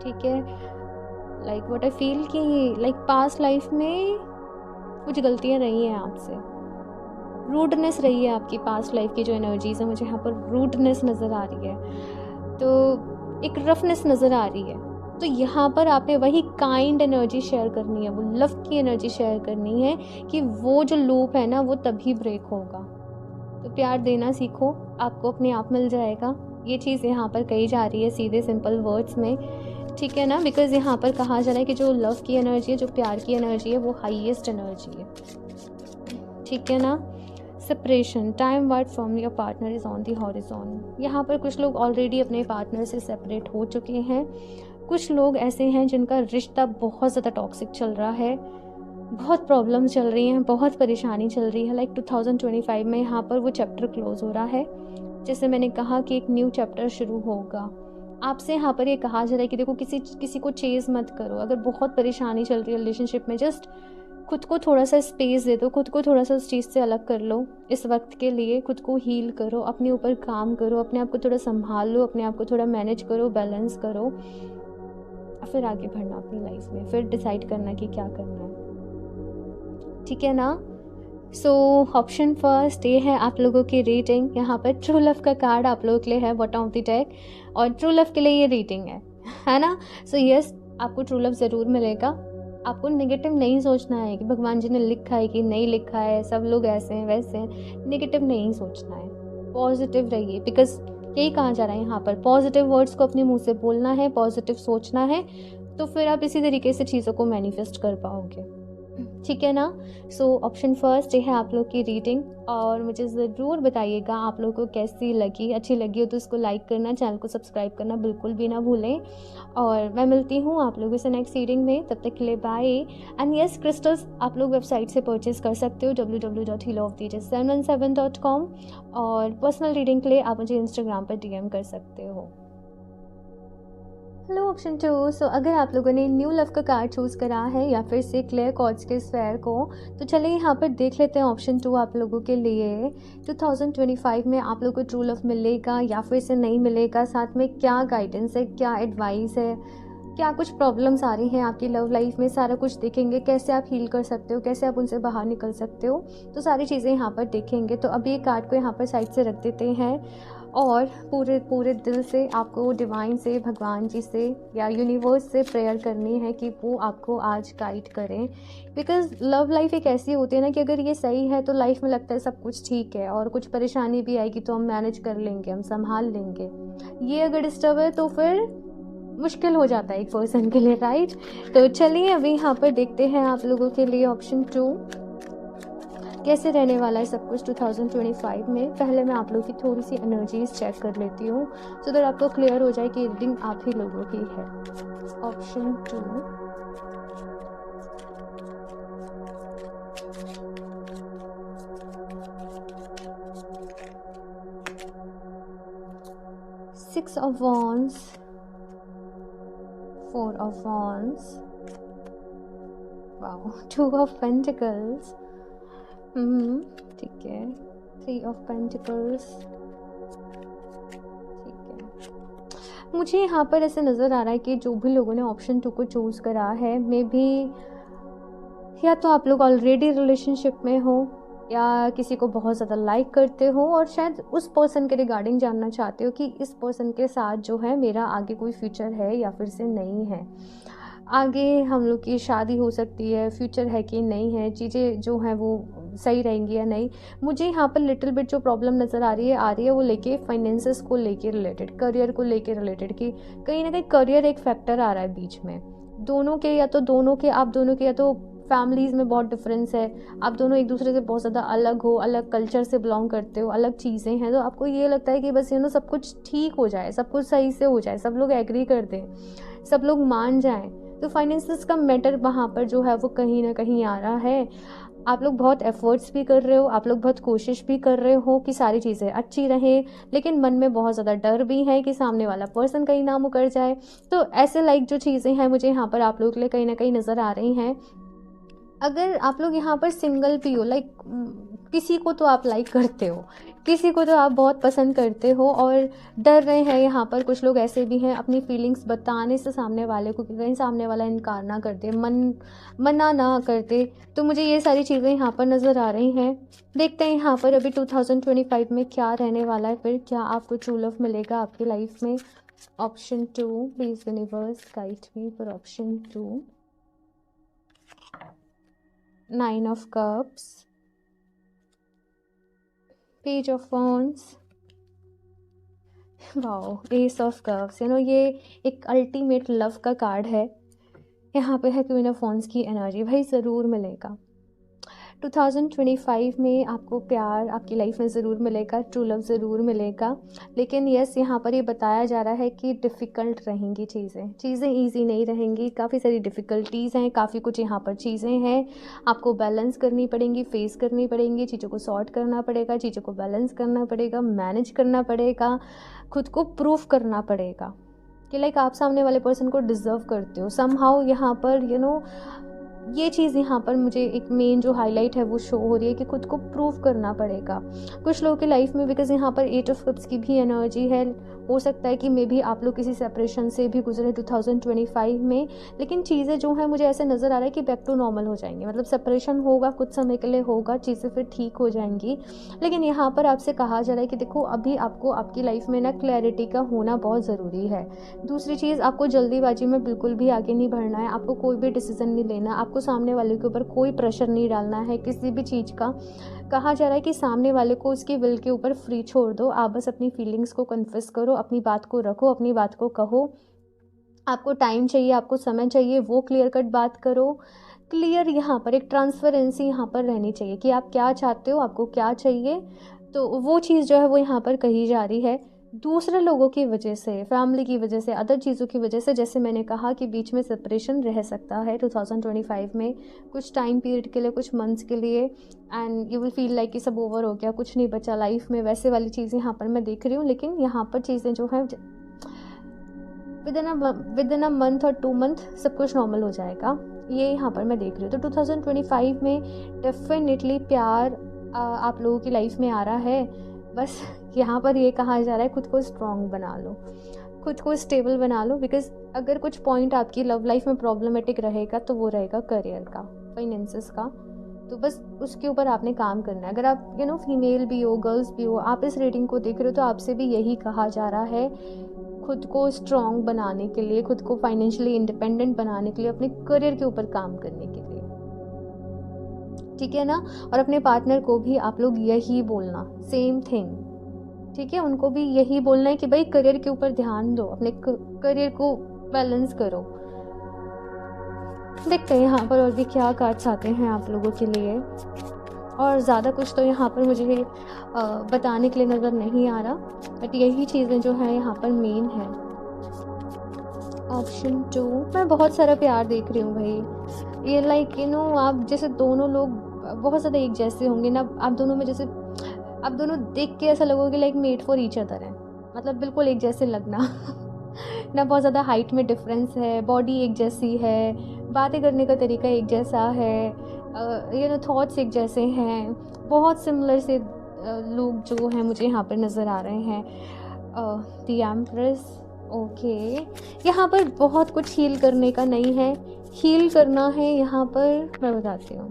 ठीक है। लाइक व्हाट आई फील कि लाइक पास्ट लाइफ में कुछ गलतियां रही हैं आपसे, रूडनेस रही है आपकी पास्ट लाइफ की जो एनर्जीज है, मुझे यहाँ पर रूडनेस नज़र आ रही है, तो एक रफनेस नज़र आ रही है। तो यहाँ पर आपने वही काइंड एनर्जी शेयर करनी है, वो लव की एनर्जी शेयर करनी है कि वो जो लूप है ना वो तभी ब्रेक होगा। तो प्यार देना सीखो, आपको अपने आप मिल जाएगा। ये चीज़ यहाँ पर कही जा रही है सीधे सिंपल वर्ड्स में, ठीक है ना। बिकॉज यहाँ पर कहा जा रहा है कि जो लव की एनर्जी है, जो प्यार की एनर्जी है, वो हाईएस्ट एनर्जी है, ठीक है ना। Separation, time wide from your partner is on the horizon. यहाँ पर कुछ लोग ऑलरेडी अपने पार्टनर से सेपरेट हो चुके हैं, कुछ लोग ऐसे हैं जिनका रिश्ता बहुत ज़्यादा टॉक्सिक चल रहा है, बहुत प्रॉब्लम चल रही हैं, बहुत परेशानी चल रही है। लाइक 2025 में यहाँ पर वो चैप्टर क्लोज हो रहा है, जैसे मैंने कहा कि एक न्यू चैप्टर शुरू होगा। आपसे यहाँ पर ये कहा जा रहा है कि देखो किसी को चेज़ मत करो। अगर बहुत परेशानी चल रही है रिलेशनशिप में, जस्ट खुद को थोड़ा सा स्पेस दे दो, खुद को थोड़ा सा उस चीज़ से अलग कर लो इस वक्त के लिए। खुद को हील करो, अपने ऊपर काम करो, अपने आप को थोड़ा संभाल लो, अपने आप को थोड़ा मैनेज करो, बैलेंस करो, फिर आगे बढ़ना अपनी लाइफ में, फिर डिसाइड करना कि क्या करना है, ठीक है ना। सो ऑप्शन फर्स्ट ये है आप लोगों की रीडिंग। यहाँ पर ट्रू लव का कार्ड आप लोगों के लिए है बॉटम ऑफ द डेक, और ट्रू लव के लिए ये रीडिंग है ना। सो यस, आपको ट्रू लव ज़रूर मिलेगा, आपको नेगेटिव नहीं सोचना है कि भगवान जी ने लिखा है कि नहीं लिखा है, सब लोग ऐसे हैं वैसे हैं, नेगेटिव नहीं सोचना है, पॉजिटिव रहिए। बिकॉज यही कहा जा रहा है यहाँ पर, पॉजिटिव वर्ड्स को अपने मुंह से बोलना है, पॉजिटिव सोचना है, तो फिर आप इसी तरीके से चीज़ों को मैनिफेस्ट कर पाओगे। ठीक है ना। सो ऑप्शन फर्स्ट ये है आप लोग की रीडिंग, और मुझे ज़रूर बताइएगा आप लोगों को कैसी लगी। अच्छी लगी हो तो इसको लाइक करना, चैनल को सब्सक्राइब करना बिल्कुल भी ना भूलें। और मैं मिलती हूँ आप लोगों से नेक्स्ट रीडिंग में, तब तक के लिए बाय। एंड यस, क्रिस्टल्स आप लोग वेबसाइट से परचेज कर सकते हो www.healeroftheages717.com, और पर्सनल रीडिंग के लिए आप मुझे इंस्टाग्राम पर DM कर सकते हो। Hello option 2। सो अगर आप लोगों ने न्यू लव का कार्ड चूज़ करा है या फिर से क्लियर कॉर्ड्स के स्फेयर को, तो चलिए यहाँ पर देख लेते हैं ऑप्शन 2 आप लोगों के लिए 2025 में आप लोगों को ट्रू लव मिलेगा या फिर से नहीं मिलेगा, साथ में क्या गाइडेंस है, क्या एडवाइस है, क्या कुछ प्रॉब्लम्स आ रही हैं आपकी लव लाइफ में, सारा कुछ देखेंगे। कैसे आप हील कर सकते हो, कैसे आप उनसे बाहर निकल सकते हो, तो सारी चीज़ें यहाँ पर देखेंगे। तो अभी ये कार्ड को यहाँ पर साइड से रख देते हैं, और पूरे पूरे दिल से आपको डिवाइन से, भगवान जी से या यूनिवर्स से प्रेयर करनी है कि वो आपको आज गाइड करें। बिकॉज़ लव लाइफ एक ऐसी होती है ना कि अगर ये सही है तो लाइफ में लगता है सब कुछ ठीक है, और कुछ परेशानी भी आएगी तो हम मैनेज कर लेंगे, हम संभाल लेंगे। ये अगर डिस्टर्ब है तो फिर मुश्किल हो जाता है एक पर्सन के लिए, राइट। तो चलिए अभी यहाँ पर देखते हैं आप लोगों के लिए ऑप्शन 2 कैसे रहने वाला है सब कुछ 2025 में। पहले मैं आप लोगों की थोड़ी सी एनर्जीज चेक कर लेती हूँ, सो दैट आपको क्लियर हो जाए कि रीडिंग आप ही लोगों की है। Option 2, Six of Wands, 4 of Wands, wow, 2 of Pentacles, ठीक है, 3 of Pentacles, ठीक है। मुझे यहाँ पर ऐसे नज़र आ रहा है कि जो भी लोगों ने ऑप्शन 2 को चूज़ करा है, मे बी या तो आप लोग ऑलरेडी रिलेशनशिप में हो, या किसी को बहुत ज़्यादा लाइक करते हो, और शायद उस पर्सन के रिगार्डिंग जानना चाहते हो कि इस पर्सन के साथ जो है मेरा आगे कोई फ्यूचर है या फिर से नहीं है, आगे हम लोग की शादी हो सकती है, फ्यूचर है कि नहीं है, चीज़ें जो हैं वो सही रहेंगी या नहीं। मुझे यहाँ पर लिटिल बिट जो प्रॉब्लम नज़र आ रही है वो लेके फाइनेंसेस को लेके रिलेटेड, करियर को लेके रिलेटेड, कि कहीं ना कहीं करियर एक फैक्टर आ रहा है बीच में। दोनों के या तो फैमिलीज़ में बहुत डिफरेंस है, आप दोनों एक दूसरे से बहुत ज़्यादा अलग हो, अलग कल्चर से बिलोंग करते हो, अलग चीज़ें हैं, तो आपको ये लगता है कि बस सब कुछ ठीक हो जाए, सब कुछ सही से हो जाए, सब लोग एग्री कर दें, सब लोग मान जाएं। तो फाइनेंसेस का मैटर वहाँ पर जो है वो कहीं ना कहीं आ रहा है। आप लोग बहुत एफर्ट्स भी कर रहे हो, आप लोग बहुत कोशिश भी कर रहे हो कि सारी चीज़ें अच्छी रहें, लेकिन मन में बहुत ज़्यादा डर भी है कि सामने वाला पर्सन कहीं ना मुकर जाए। तो ऐसे लाइक जो चीज़ें हैं मुझे यहाँ पर आप लोगों के लिए कहीं ना कहीं नज़र आ रही हैं। अगर आप लोग यहाँ पर सिंगल भी हो, लाइक किसी को तो आप लाइक करते हो, किसी को तो आप बहुत पसंद करते हो, और डर रहे हैं, यहाँ पर कुछ लोग ऐसे भी हैं अपनी फीलिंग्स बताने से सामने वाले को, कि कहीं सामने वाला इनकार ना कर दे, मना ना कर दे। तो मुझे ये सारी चीज़ें यहाँ पर नज़र आ रही हैं। देखते हैं यहाँ पर अभी 2025 में क्या रहने वाला है, फिर क्या आपको ट्रू लव मिलेगा आपकी लाइफ में। Option 2, please universe guide me for option 2। 9 of Cups, Page of Wands, wow, Ace of Cups। ये एक अल्टीमेट लव का कार्ड है। यहाँ पे है क्वीन ऑफ वॉन्ड्स की एनर्जी। भाई ज़रूर मिलेगा 2025 में आपको प्यार आपकी लाइफ में ज़रूर मिलेगा, ट्रू लव ज़रूर मिलेगा। लेकिन यस, यहाँ पर ये बताया जा रहा है कि डिफ़िकल्ट रहेंगी चीज़ें ईजी नहीं रहेंगी, काफ़ी सारी डिफ़िकल्टीज़ हैं, काफ़ी कुछ यहाँ पर चीज़ें हैं, आपको बैलेंस करनी पड़ेंगी, फेस करनी पड़ेंगी, चीज़ों को सॉर्ट करना पड़ेगा, चीज़ों को बैलेंस करना पड़ेगा, मैनेज करना पड़ेगा, खुद को प्रूफ करना पड़ेगा कि लाइक आप सामने वाले पर्सन को डिज़र्व करते हो। समहाउ यहाँ पर ये चीज़ यहाँ पर मुझे एक मेन जो हाईलाइट है वो शो हो रही है कि खुद को प्रूव करना पड़ेगा कुछ लोगों की लाइफ में, बिकॉज यहाँ पर 8 ऑफ कप्स की भी एनर्जी है। हो सकता है कि मे भी आप लोग किसी सेपरेशन से भी गुजरे 2025 में, लेकिन चीज़ें जो हैं मुझे ऐसे नज़र आ रहा है कि बैक टू नॉर्मल हो जाएंगी। मतलब सेपरेशन होगा, कुछ समय के लिए होगा, चीज़ें फिर ठीक हो जाएंगी। लेकिन यहाँ पर आपसे कहा जा रहा है कि देखो अभी आपको आपकी लाइफ में ना क्लैरिटी का होना बहुत ज़रूरी है। दूसरी चीज़, आपको जल्दीबाजी में बिल्कुल भी आगे नहीं बढ़ना है, आपको कोई भी डिसीजन नहीं लेना, आपको सामने वाले के ऊपर कोई प्रेशर नहीं डालना है किसी भी चीज़ का। कहा जा रहा है कि सामने वाले को उसकी विल के ऊपर फ्री छोड़ दो, आप बस अपनी फीलिंग्स को कन्फेस करो, अपनी बात को रखो, अपनी बात को कहो। आपको टाइम चाहिए, आपको समय चाहिए, वो क्लियर कट बात करो। क्लियर यहाँ पर एक ट्रांसपेरेंसी यहाँ पर रहनी चाहिए कि आप क्या चाहते हो, आपको क्या चाहिए। तो वो चीज़ जो है वो यहाँ पर कही जा रही है। दूसरे लोगों की वजह से, फैमिली की वजह से, अदर चीज़ों की वजह से, जैसे मैंने कहा कि बीच में सेपरेशन रह सकता है 2025 में, कुछ टाइम पीरियड के लिए, कुछ मंथ्स के लिए, and you will feel like कि सब ओवर हो गया, कुछ नहीं बचा लाइफ में, वैसे वाली चीज़ें यहाँ पर मैं देख रही हूँ। लेकिन यहाँ पर चीज़ें जो हैं विद इन अ मंथ और 2 मंथ सब कुछ नॉर्मल हो जाएगा, ये यहाँ पर मैं देख रही हूँ। तो 2025 में डेफिनेटली प्यार आप लोगों की लाइफ में आ रहा है। बस यहाँ पर ये कहा जा रहा है खुद को स्ट्रॉन्ग बना लो, खुद को स्टेबल बना लो, बिकॉज अगर कुछ पॉइंट आपकी लव लाइफ में प्रॉब्लमेटिक रहेगा तो वो रहेगा करियर का, फाइनेंसेस का। तो बस उसके ऊपर आपने काम करना है। अगर आप फीमेल भी हो, गर्ल्स भी हो, आप इस रीडिंग को देख रहे हो तो आपसे भी यही कहा जा रहा है, खुद को स्ट्रॉन्ग बनाने के लिए, खुद को फाइनेंशियली इंडिपेंडेंट बनाने के लिए, अपने करियर के ऊपर काम करने के लिए, ठीक है ना। और अपने पार्टनर को भी आप लोग यही बोलना, सेम थिंग, ठीक है। उनको भी यही बोलना है कि भाई करियर के ऊपर ध्यान दो, अपने करियर को बैलेंस करो। देखते हैं यहाँ पर और भी क्या कार्ड्स आते हैं आप लोगों के लिए। और ज़्यादा कुछ तो यहाँ पर मुझे बताने के लिए नज़र नहीं आ रहा, बट यही चीज़ें जो हैं यहाँ पर मेन है। ऑप्शन 2, मैं बहुत सारा प्यार देख रही हूँ भाई। ये लाइक आप जैसे दोनों लोग बहुत ज़्यादा एक जैसे होंगे ना, आप दोनों में जैसे आप दोनों देख के ऐसा लगोगे like made for each other है, मतलब बिल्कुल एक जैसे लगना ना बहुत ज़्यादा हाइट में डिफरेंस है, बॉडी एक जैसी है, बातें करने का तरीका एक जैसा है, थॉट्स एक जैसे हैं, बहुत सिमिलर से लोग जो हैं मुझे यहाँ पर नज़र आ रहे हैं। द एम्प्रेस, ओके, यहाँ पर बहुत कुछ हील करने का नहीं है, हील करना है यहाँ पर, मैं बताती हूँ।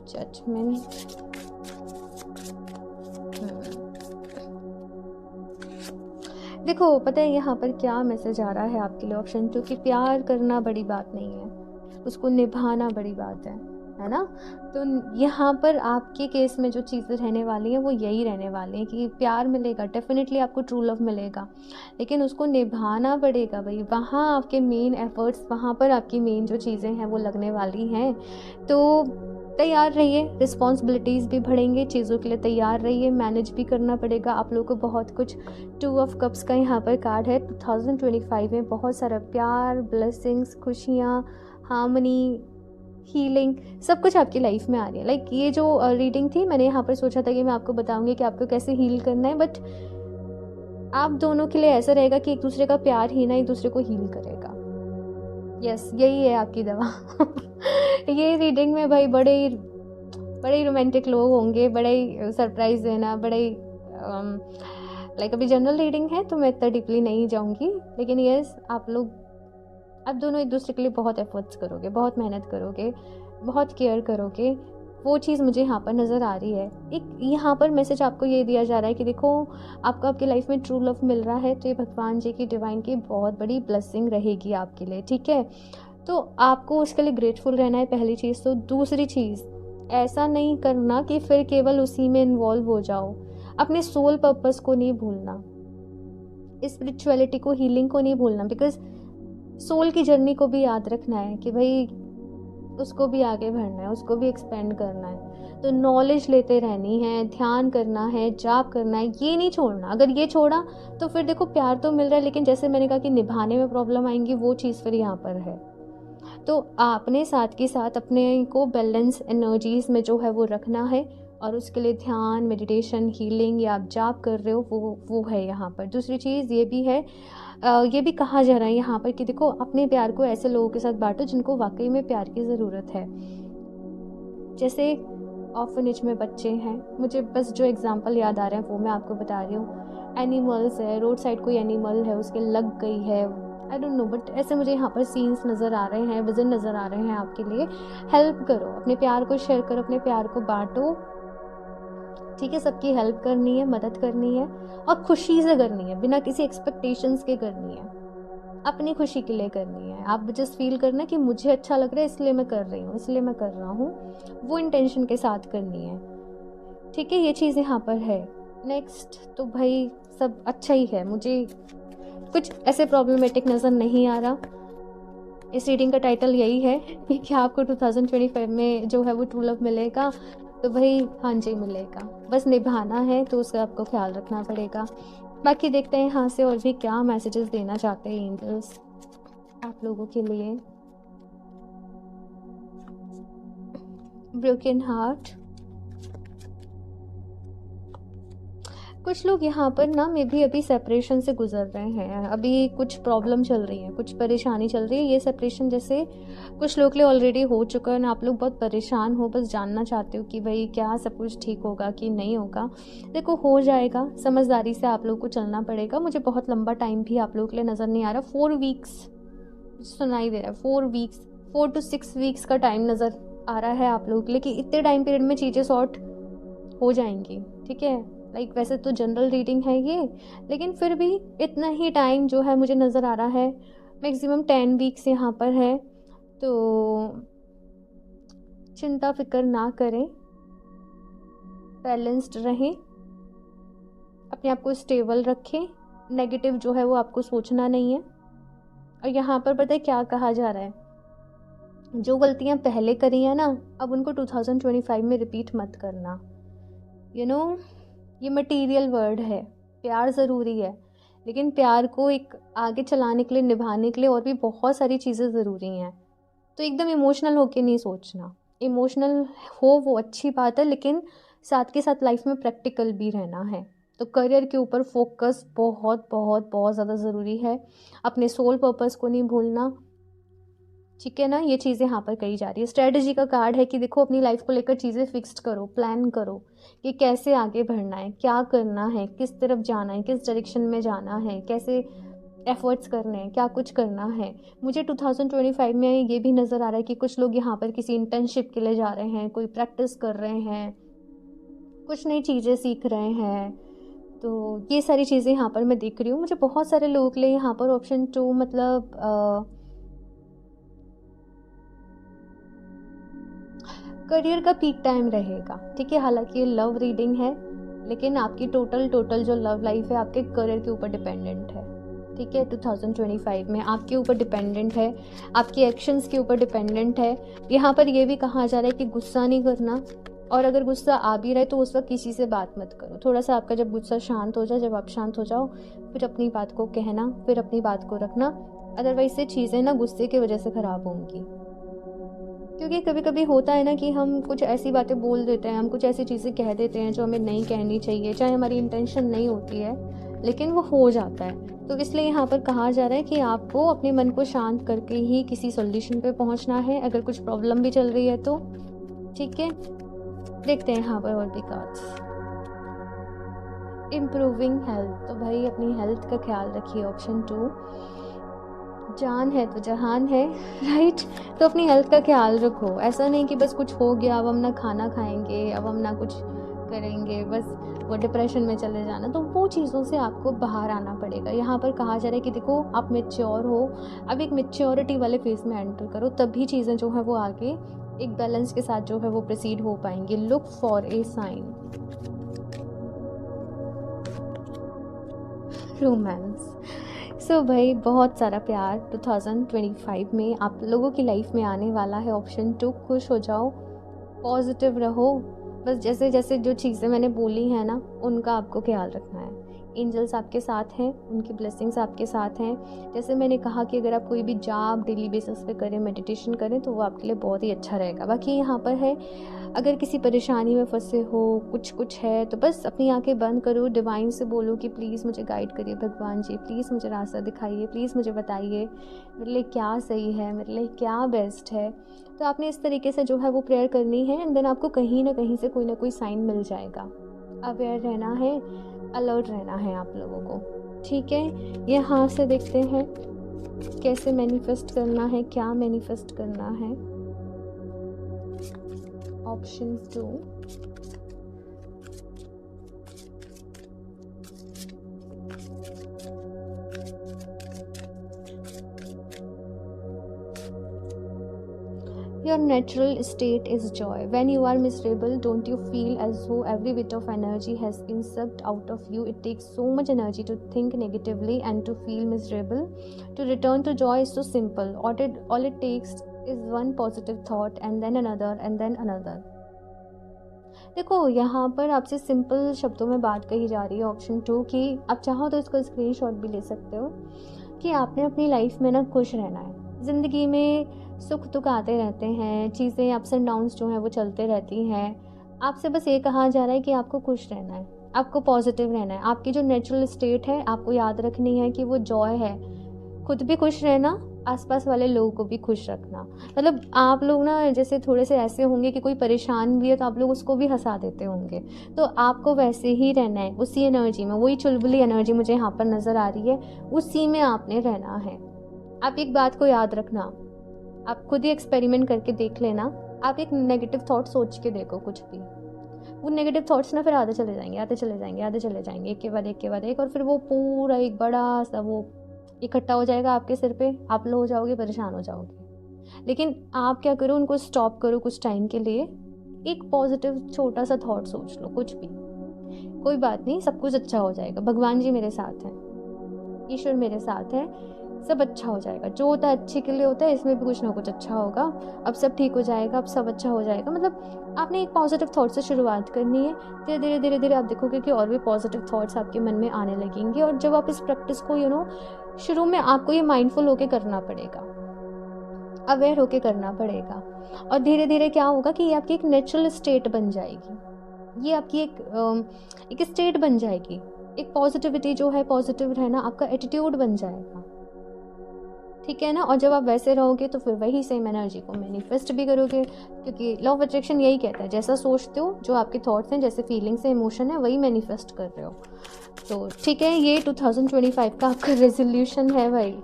जजमेंट, देखो पता है यहाँ पर क्या मैसेज आ रहा है आपके लिए ऑप्शन 2 कि प्यार करना बड़ी बात नहीं है, उसको निभाना बड़ी बात है ना। तो यहाँ पर आपके केस में जो चीज़ें रहने वाली हैं वो यही रहने वाली हैं कि प्यार मिलेगा, डेफिनेटली आपको ट्रू लव मिलेगा, लेकिन उसको निभाना पड़ेगा भाई। वहाँ आपके मेन एफर्ट्स, वहाँ पर आपकी मेन जो चीज़ें हैं वो लगने वाली हैं। तो तैयार रहिए, रिस्पॉन्सिबिलिटीज़ भी बढ़ेंगे, चीज़ों के लिए तैयार रहिए, मैनेज भी करना पड़ेगा आप लोगों को बहुत कुछ। 2 ऑफ कप्स का यहाँ पर कार्ड है। 2025 में बहुत सारा प्यार, ब्लेसिंग्स, खुशियाँ, हार्मनी, हीलिंग, सब कुछ आपकी लाइफ में आ रही है। लाइक ये जो रीडिंग थी, मैंने यहाँ पर सोचा था कि मैं आपको बताऊंगी कि आपको कैसे हील करना है, बट आप दोनों के लिए ऐसा रहेगा कि एक दूसरे का प्यार ही ना एक दूसरे को हील करेगा। यस, यही है आपकी दवा ये रीडिंग में भाई बड़े ही रोमांटिक लोग होंगे, बड़े ही सरप्राइज देना, बड़े ही लाइक अभी जनरल रीडिंग है तो मैं इतना डीपली नहीं जाऊंगी, लेकिन यस आप दोनों एक दूसरे के लिए बहुत एफर्ट्स करोगे, बहुत मेहनत करोगे, बहुत केयर करोगे, वो चीज़ मुझे यहाँ पर नज़र आ रही है। एक यहाँ पर मैसेज आपको ये दिया जा रहा है कि देखो आपको आपकी लाइफ में ट्रू लव मिल रहा है, तो ये भगवान जी की डिवाइन की बहुत बड़ी ब्लेसिंग रहेगी आपके लिए, ठीक है। तो आपको उसके लिए ग्रेटफुल रहना है, पहली चीज़। तो दूसरी चीज़, ऐसा नहीं करना कि फिर केवल उसी में इन्वॉल्व हो जाओ, अपने सोल पर्पस को नहीं भूलना, स्पिरिचुअलिटी को, हीलिंग को नहीं भूलना, बिकॉज सोल की जर्नी को भी याद रखना है कि भाई उसको भी आगे बढ़ना है, उसको भी एक्सपेंड करना है। तो नॉलेज लेते रहनी है, ध्यान करना है, जाप करना है, ये नहीं छोड़ना। अगर ये छोड़ा तो फिर देखो प्यार तो मिल रहा है, लेकिन जैसे मैंने कहा कि निभाने में प्रॉब्लम आएंगी, वो चीज़ फिर यहाँ पर है। तो आपने साथ के साथ अपने को बैलेंस एनर्जीज में जो है वो रखना है, और उसके लिए ध्यान, मेडिटेशन, हीलिंग या आप जाप कर रहे हो, वो है यहाँ पर। दूसरी चीज़ ये भी है, ये भी कहा जा रहा है यहाँ पर कि देखो अपने प्यार को ऐसे लोगों के साथ बांटो जिनको वाकई में प्यार की ज़रूरत है। जैसे ऑर्फनेज में बच्चे हैं, मुझे बस जो एग्जांपल याद आ रहे हैं वो मैं आपको बता रही हूँ। एनिमल्स है, रोड साइड कोई एनिमल है, उसके लग गई है, आई डोंट नो, बट ऐसे मुझे यहाँ पर सीन्स नज़र आ रहे हैं, विजन नज़र आ रहे हैं आपके लिए। हेल्प करो, अपने प्यार को शेयर करो, अपने प्यार को बांटो, ठीक है। सबकी हेल्प करनी है, मदद करनी है और खुशी से करनी है, बिना किसी एक्सपेक्टेशंस के करनी है, अपनी खुशी के लिए करनी है। आप जस्ट फील करना कि मुझे अच्छा लग रहा है इसलिए मैं कर रही हूँ, इसलिए मैं कर रहा हूँ, वो इंटेंशन के साथ करनी है, ठीक है। ये चीज़ यहाँ पर है। नेक्स्ट तो भाई सब अच्छा ही है, मुझे कुछ ऐसे प्रॉब्लमेटिक नज़र नहीं आ रहा। इस रीडिंग का टाइटल यही है कि क्या आपको 2025 में जो है वो ट्रू लव मिलेगा, तो भाई हाँ जी मिलेगा, बस निभाना है, तो उसका आपको ख्याल रखना पड़ेगा। बाकी देखते हैं यहाँ से और भी क्या मैसेजेस देना चाहते हैं एंजल्स आप लोगों के लिए। ब्रोकन हार्ट, कुछ लोग यहाँ पर ना मे भी अभी सेपरेशन से गुजर रहे हैं, अभी कुछ प्रॉब्लम चल रही है, कुछ परेशानी चल रही है। ये सेपरेशन जैसे कुछ लोग के लिए ऑलरेडी हो चुका है ना, आप लोग बहुत परेशान हो, बस जानना चाहते हो कि भाई क्या सब कुछ ठीक होगा कि नहीं होगा। देखो हो जाएगा, समझदारी से आप लोग को चलना पड़ेगा। मुझे बहुत लंबा टाइम भी आप लोगों के लिए नज़र नहीं आ रहा, 4 वीक्स सुनाई दे रहा है, 4 to 6 वीक्स का टाइम नज़र आ रहा है आप लोगों के लिए कि इतने टाइम पीरियड में चीज़ें सॉर्ट हो जाएंगी, ठीक है। लाइक वैसे तो जनरल रीडिंग है ये, लेकिन फिर भी इतना ही टाइम जो है मुझे नज़र आ रहा है, मैक्सिमम 10 वीक्स यहाँ पर है। तो चिंता फिक्र ना करें, बैलेंस्ड रहें, अपने आप को स्टेबल रखें, नेगेटिव जो है वो आपको सोचना नहीं है। और यहाँ पर पता है क्या कहा जा रहा है, जो गलतियाँ पहले करी हैं ना, अब उनको 2025 में रिपीट मत करना। यू नो ये मटेरियल वर्ड है, प्यार ज़रूरी है, लेकिन प्यार को एक आगे चलाने के लिए, निभाने के लिए और भी बहुत सारी चीज़ें ज़रूरी हैं। तो एकदम इमोशनल होके नहीं सोचना, इमोशनल हो वो अच्छी बात है, लेकिन साथ के साथ लाइफ में प्रैक्टिकल भी रहना है। तो करियर के ऊपर फोकस बहुत बहुत बहुत ज़्यादा ज़रूरी है, अपने सोल पर्पस को नहीं भूलना, ठीक है ना। ये चीज़ें यहाँ पर कही जा रही है। स्ट्रेटजी का कार्ड है कि देखो अपनी लाइफ को लेकर चीज़ें फिक्स्ड करो, प्लान करो कि कैसे आगे बढ़ना है, क्या करना है, किस तरफ जाना है, किस डायरेक्शन में जाना है, कैसे एफर्ट्स करने हैं, क्या कुछ करना है। मुझे 2025 में ये भी नज़र आ रहा है कि कुछ लोग यहाँ पर किसी इंटर्नशिप के लिए जा रहे हैं, कोई प्रैक्टिस कर रहे हैं, कुछ नई चीज़ें सीख रहे हैं। तो ये सारी चीज़ें यहाँ पर मैं देख रही हूँ। मुझे बहुत सारे लोगों के लिए यहाँ पर ऑप्शन 2 मतलब करियर का पीक टाइम रहेगा, ठीक है। हालांकि ये लव रीडिंग है, लेकिन आपकी टोटल जो लव लाइफ है आपके करियर के ऊपर डिपेंडेंट है, ठीक है। 2025 में आपके ऊपर डिपेंडेंट है, आपकी एक्शंस के ऊपर डिपेंडेंट है। यहाँ पर यह भी कहा जा रहा है कि गुस्सा नहीं करना, और अगर गुस्सा आ भी रहा है तो उस वक्त किसी से बात मत करो। थोड़ा सा आपका जब गुस्सा शांत हो जाए, जब आप शांत हो जाओ, फिर अपनी बात को कहना, फिर अपनी बात को रखना। अदरवाइज से चीज़ें ना गुस्से की वजह से ख़राब होंगी, क्योंकि कभी कभी होता है ना कि हम कुछ ऐसी बातें बोल देते हैं, हम कुछ ऐसी चीज़ें कह देते हैं जो हमें नहीं कहनी चाहिए, चाहे हमारी इंटेंशन नहीं होती है, लेकिन वो हो जाता है। तो इसलिए यहाँ पर कहा जा रहा है कि आपको अपने मन को शांत करके ही किसी सॉल्यूशन पे पहुँचना है, अगर कुछ प्रॉब्लम भी चल रही है तो, ठीक है। देखते हैं यहाँ पर और भी कार्ड्स। इम्प्रूविंग हेल्थ, तो भाई अपनी हेल्थ का ख्याल रखिए, ऑप्शन 2। जान है तो जहान है, राइट। तो अपनी हेल्थ का ख्याल रखो, ऐसा नहीं कि बस कुछ हो गया अब हम ना खाना खाएंगे, अब हम ना कुछ करेंगे, बस वो डिप्रेशन में चले जाना। तो वो चीज़ों से आपको बाहर आना पड़ेगा। यहाँ पर कहा जा रहा है कि देखो आप मैच्योर हो, अब एक मैच्योरिटी वाले फेज में एंटर करो, तभी चीज़ें जो है वो आगे एक बैलेंस के साथ जो है वो प्रोसीड हो पाएंगी। Look for a sign. Romance, so भाई बहुत सारा प्यार 2025 में आप लोगों की लाइफ में आने वाला है। ऑप्शन 2, खुश हो जाओ, पॉजिटिव रहो, बस जैसे जैसे जो चीज़ें मैंने बोली हैं ना उनका आपको ख्याल रखना है एंजल्स आपके साथ हैं, उनकी ब्लेसिंग्स आपके साथ हैं। जैसे मैंने कहा कि अगर आप कोई भी जाप डेली बेसिस पे करें, मेडिटेशन करें, तो वो आपके लिए बहुत ही अच्छा रहेगा। बाकी यहाँ पर है, अगर किसी परेशानी में फंसे हो, कुछ है, तो बस अपनी आंखें बंद करो, डिवाइन से बोलो कि प्लीज़ मुझे गाइड करिए भगवान जी, प्लीज़ मुझे रास्ता दिखाइए, प्लीज़ मुझे बताइए मेरे लिए क्या सही है, मेरे लिए क्या बेस्ट है। तो आपने इस तरीके से जो है वो प्रेयर करनी है, एंड देन आपको कहीं ना कहीं से कोई ना कोई साइन मिल जाएगा। अवेयर रहना है, अलर्ट रहना है आप लोगों को, ठीक है। यहाँ से देखते हैं कैसे मैनिफेस्ट करना है, क्या मैनिफेस्ट करना है। Option 2, your natural state is joy. When you are miserable, don't you feel as though every bit of energy has been sucked out of you? It takes so much energy to think negatively and to feel miserable. To return to joy is so simple. All it takes is one positive thought and then another and then another. देखो यहाँ पर आपसे simple शब्दों में बात कही जा रही है ऑप्शन 2 की। आप चाहो तो इसको स्क्रीनशॉट भी ले सकते हो कि आपने अपनी लाइफ में ना खुश रहना है। ज़िंदगी में सुख दुख आते रहते हैं, चीज़ें अप्स एंड डाउन्स जो हैं वो चलते रहती हैं। आपसे बस ये कहा जा रहा है कि आपको खुश रहना है, आपको पॉजिटिव रहना है। आपकी जो नेचुरल स्टेट है आपको याद रखनी है कि वो जॉय है। खुद भी खुश रहना, आसपास वाले लोगों को भी खुश रखना। मतलब आप लोग ना जैसे थोड़े से ऐसे होंगे कि कोई परेशान भी है तो आप लोग उसको भी हंसा देते होंगे, तो आपको वैसे ही रहना है, उसी एनर्जी में। वही चुलबुली एनर्जी मुझे यहाँ पर नज़र आ रही है, उसी में आपने रहना है। आप एक बात को याद रखना, आप खुद ही एक्सपेरिमेंट करके देख लेना। आप एक नेगेटिव थॉट सोच के देखो कुछ भी, वो नेगेटिव थॉट्स ना फिर आते चले जाएंगे, आते चले जाएंगे, आते चले जाएंगे, एक के बाद एक के बाद एक, और फिर वो पूरा एक बड़ा सा वो इकट्ठा हो जाएगा आपके सिर पे। आप लो हो जाओगे, परेशान हो जाओगे। लेकिन आप क्या करो, उनको स्टॉप करो कुछ टाइम के लिए। एक पॉजिटिव छोटा सा थॉट सोच लो, कुछ भी, कोई बात नहीं, सब कुछ अच्छा हो जाएगा। भगवान जी मेरे साथ हैं, ईश्वर मेरे साथ है, सब अच्छा हो जाएगा। जो होता है अच्छे के लिए होता है, इसमें भी कुछ ना कुछ अच्छा होगा। अब सब ठीक हो जाएगा, अब सब अच्छा हो जाएगा। मतलब आपने एक पॉजिटिव थॉट से शुरुआत करनी है। धीरे धीरे धीरे धीरे आप देखोगे कि और भी पॉजिटिव थॉट्स आपके मन में आने लगेंगे। और जब आप इस प्रैक्टिस को शुरू में आपको ये माइंडफुल होके करना पड़ेगा, अवेयर होके करना पड़ेगा, और धीरे धीरे क्या होगा कि ये आपकी एक नेचुरल स्टेट बन जाएगी। ये आपकी एक स्टेट बन जाएगी। एक पॉजिटिविटी जो है, पॉजिटिव रहना आपका एटीट्यूड बन जाएगा, ठीक है ना। और जब आप वैसे रहोगे तो फिर वही सेम एनर्जी को मैनिफेस्ट भी करोगे, क्योंकि लॉ ऑफ अट्रैक्शन यही कहता है, जैसा सोचते हो, जो आपके थॉट्स हैं, जैसे फीलिंग्स है, इमोशन है, वही मैनिफेस्ट कर रहे हो। तो ठीक है, ये 2025 का आपका रेजोल्यूशन है भाई,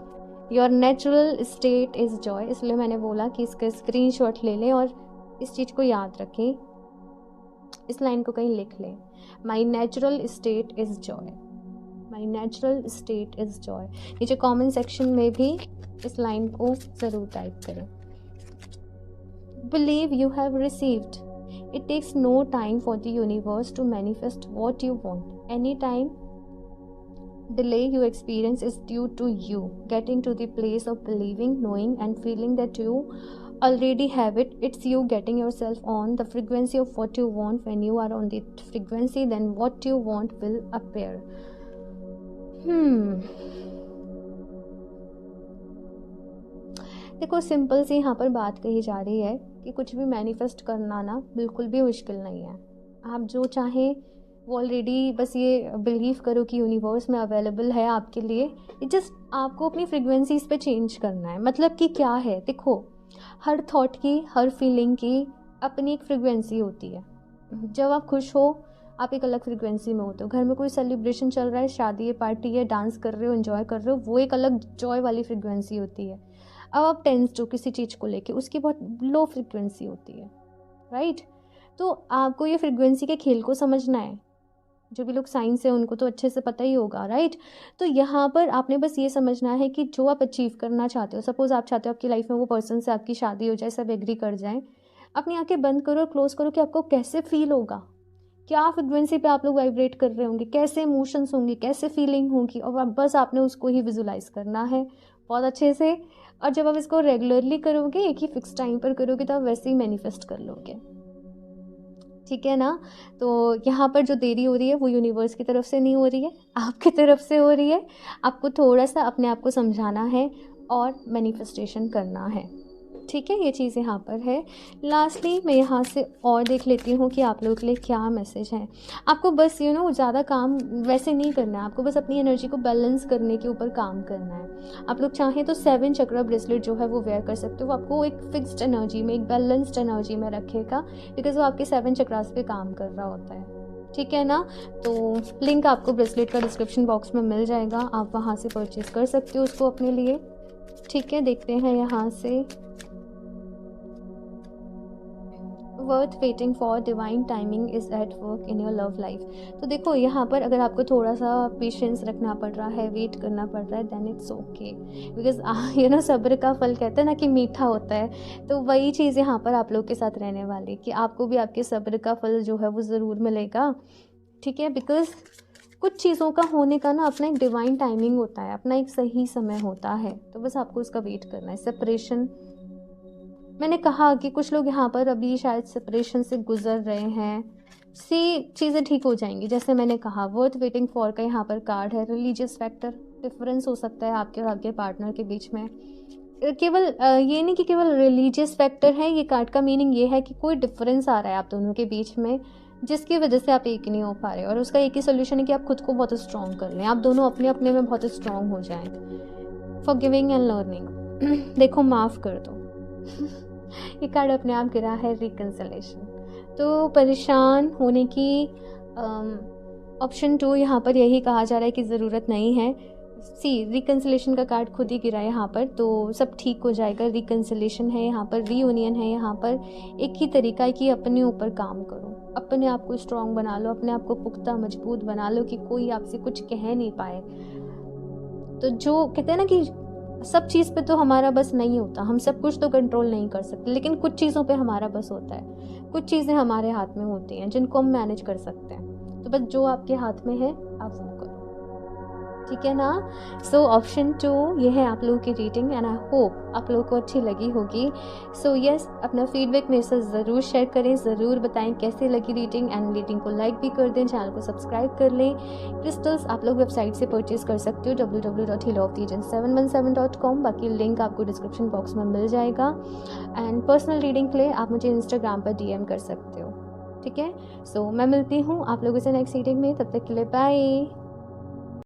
your natural state is Joy. इसलिए मैंने बोला कि इसका स्क्रीनशॉट ले लें और इस चीज़ को याद रखें, इस लाइन को कहीं लिख लें, my natural state is joy, my natural state is joy. नीचे कमेंट सेक्शन में भी इस लाइन को ज़रूर टाइप करें। Believe you have received, it takes no time for the universe to manifest what you want. Any time delay you experience is due to you getting to the place of believing, knowing and feeling that you already have it. It's you getting yourself on the frequency of what you want. When you are on the frequency, then what you want will appear. देखो, simple सी यहाँ पर बात कही जा रही है कि कुछ भी मैनिफेस्ट करना ना बिल्कुल भी मुश्किल नहीं है। आप जो चाहें वो ऑलरेडी, बस ये बिलीव करो कि यूनिवर्स में अवेलेबल है आपके लिए। ये जस्ट आपको अपनी फ्रीक्वेंसीज पे चेंज करना है। मतलब कि क्या है, देखो, हर थॉट की, हर फीलिंग की अपनी एक फ्रीक्वेंसी होती है। जब आप खुश हो, आप एक अलग फ्रीक्वेंसी में होते हो। घर में कोई सेलिब्रेशन चल रहा है, शादी है, पार्टी है, डांस कर रहे हो, एंजॉय कर रहे हो, वो एक अलग जॉय वाली फ्रीक्वेंसी होती है। अब आप टेंस्ड हो किसी चीज़ को लेके, उसकी बहुत लो फ्रीक्वेंसी होती है, राइट। तो आपको ये फ्रीक्वेंसी के खेल को समझना है। जो भी लोग साइंस है उनको तो अच्छे से पता ही होगा, राइट। तो यहाँ पर आपने बस ये समझना है कि जो आप अचीव करना चाहते हो, सपोज आप चाहते हो आपकी लाइफ में वो पर्सन से आपकी शादी हो जाए, सब एग्री कर जाएं, अपनी आंखें बंद करो और क्लोज करो कि आपको कैसे फील होगा, क्या फ्रिक्वेंसी पे आप लोग वाइब्रेट कर रहे होंगे, कैसे इमोशंस होंगे, कैसे फीलिंग होगी, और बस आपने उसको ही विजुलाइज करना है बहुत अच्छे से। और जब आप इसको रेगुलरली करोगे, एक ही फिक्स टाइम पर करोगे, तो आप वैसे ही मैनिफेस्ट कर लोगे, ठीक है ना। तो यहाँ पर जो देरी हो रही है वो यूनिवर्स की तरफ से नहीं हो रही है, आपकी तरफ से हो रही है। आपको थोड़ा सा अपने आप को समझाना है और मैनिफेस्टेशन करना है, ठीक है। ये चीज़ यहाँ पर है। लास्टली मैं यहाँ से और देख लेती हूँ कि आप लोगों के लिए क्या मैसेज है। आपको बस ज़्यादा काम वैसे नहीं करना है, आपको बस अपनी एनर्जी को बैलेंस करने के ऊपर काम करना है। आप लोग चाहें तो 7 चक्रा ब्रेसलेट जो है वो वेयर कर सकते हो, वो आपको एक फिक्स्ड एनर्जी में, एक बैलेंस्ड एनर्जी में रखेगा, बिकॉज वो आपके 7 चक्रास पे काम कर रहा होता है, ठीक है ना। तो लिंक आपको ब्रेसलेट का डिस्क्रिप्शन बॉक्स में मिल जाएगा, आप वहाँ से परचेज़ कर सकते हो उसको अपने लिए, ठीक है। देखते हैं यहाँ से, worth waiting for divine timing is at work in your love life. तो देखो यहाँ पर अगर आपको थोड़ा सा पेशेंस रखना पड़ रहा है, वेट करना पड़ रहा है, देन इट्स ओके, बिकॉज सब्र का फल कहते हैं ना कि मीठा होता है। तो वही चीज़ यहाँ पर आप लोग के साथ रहने वाली कि आपको भी आपके सब्र का फल जो है वो ज़रूर मिलेगा, ठीक है। बिकॉज कुछ चीज़ों का होने का ना अपना एक डिवाइन टाइमिंग होता है, अपना एक सही समय होता है, तो बस आपको उसका वेट करना है। सेपरेशन, मैंने कहा कि कुछ लोग यहाँ पर अभी शायद सेपरेशन से गुजर रहे हैं, चीज़ें ठीक हो जाएंगी। जैसे मैंने कहा, वर्थ वेटिंग फॉर का यहाँ पर कार्ड है। रिलीजियस फैक्टर, डिफरेंस हो सकता है आपके और आपके पार्टनर के बीच में। केवल ये नहीं कि केवल रिलीजियस फैक्टर है, ये कार्ड का मीनिंग ये है कि कोई डिफरेंस आ रहा है आप दोनों के बीच में, जिसकी वजह से आप एक नहीं हो पा रहे, और उसका एक ही सोल्यूशन है कि आप खुद को बहुत स्ट्रॉन्ग कर लें, आप दोनों अपने अपने में बहुत स्ट्रॉन्ग हो जाएं। फॉरगिविंग एंड लर्निंग, देखो माफ़ कर दो। ये कार्ड अपने आप गिरा है रिकंसिलेशन। तो परेशान होने की ऑप्शन 2 यहाँ पर यही कहा जा रहा है कि ज़रूरत नहीं है। रिकंसिलेशन का कार्ड खुद ही गिरा है यहाँ पर, तो सब ठीक हो जाएगा। रिकंसिलेशन है यहाँ पर, रीयूनियन है यहाँ पर। एक ही तरीका है कि अपने ऊपर काम करो, अपने आप को स्ट्रॉन्ग बना लो, अपने आप को पुख्ता मजबूत बना लो कि कोई आपसे कुछ कह नहीं पाए। तो जो कहते हैं ना कि सब चीज़ पे तो हमारा बस नहीं होता, हम सब कुछ तो कंट्रोल नहीं कर सकते, लेकिन कुछ चीज़ों पे हमारा बस होता है। कुछ चीज़ें हमारे हाथ में होती हैं जिनको हम मैनेज कर सकते हैं। तो बस जो आपके हाथ में है आप वो करो, ठीक है ना। सो ऑप्शन 2 ये है आप लोगों की रीडिंग, एंड आई होप आप लोगों को अच्छी लगी होगी। सो यस, अपना फीडबैक मेरे साथ ज़रूर शेयर करें, ज़रूर बताएं कैसे लगी रीडिंग, एंड रीडिंग को लाइक भी कर दें, चैनल को सब्सक्राइब कर लें। क्रिस्टल्स आप लोग वेबसाइट से परचेज कर सकते हो www.healoftheagent717.com, बाकी लिंक आपको डिस्क्रिप्शन बॉक्स में मिल जाएगा। एंड पर्सनल रीडिंग के लिए आप मुझे इंस्टाग्राम पर DM कर सकते हो, ठीक है। सो मैं मिलती हूँ आप लोगों से नेक्स्ट रीडिंग में, तब तक के लिए बाय।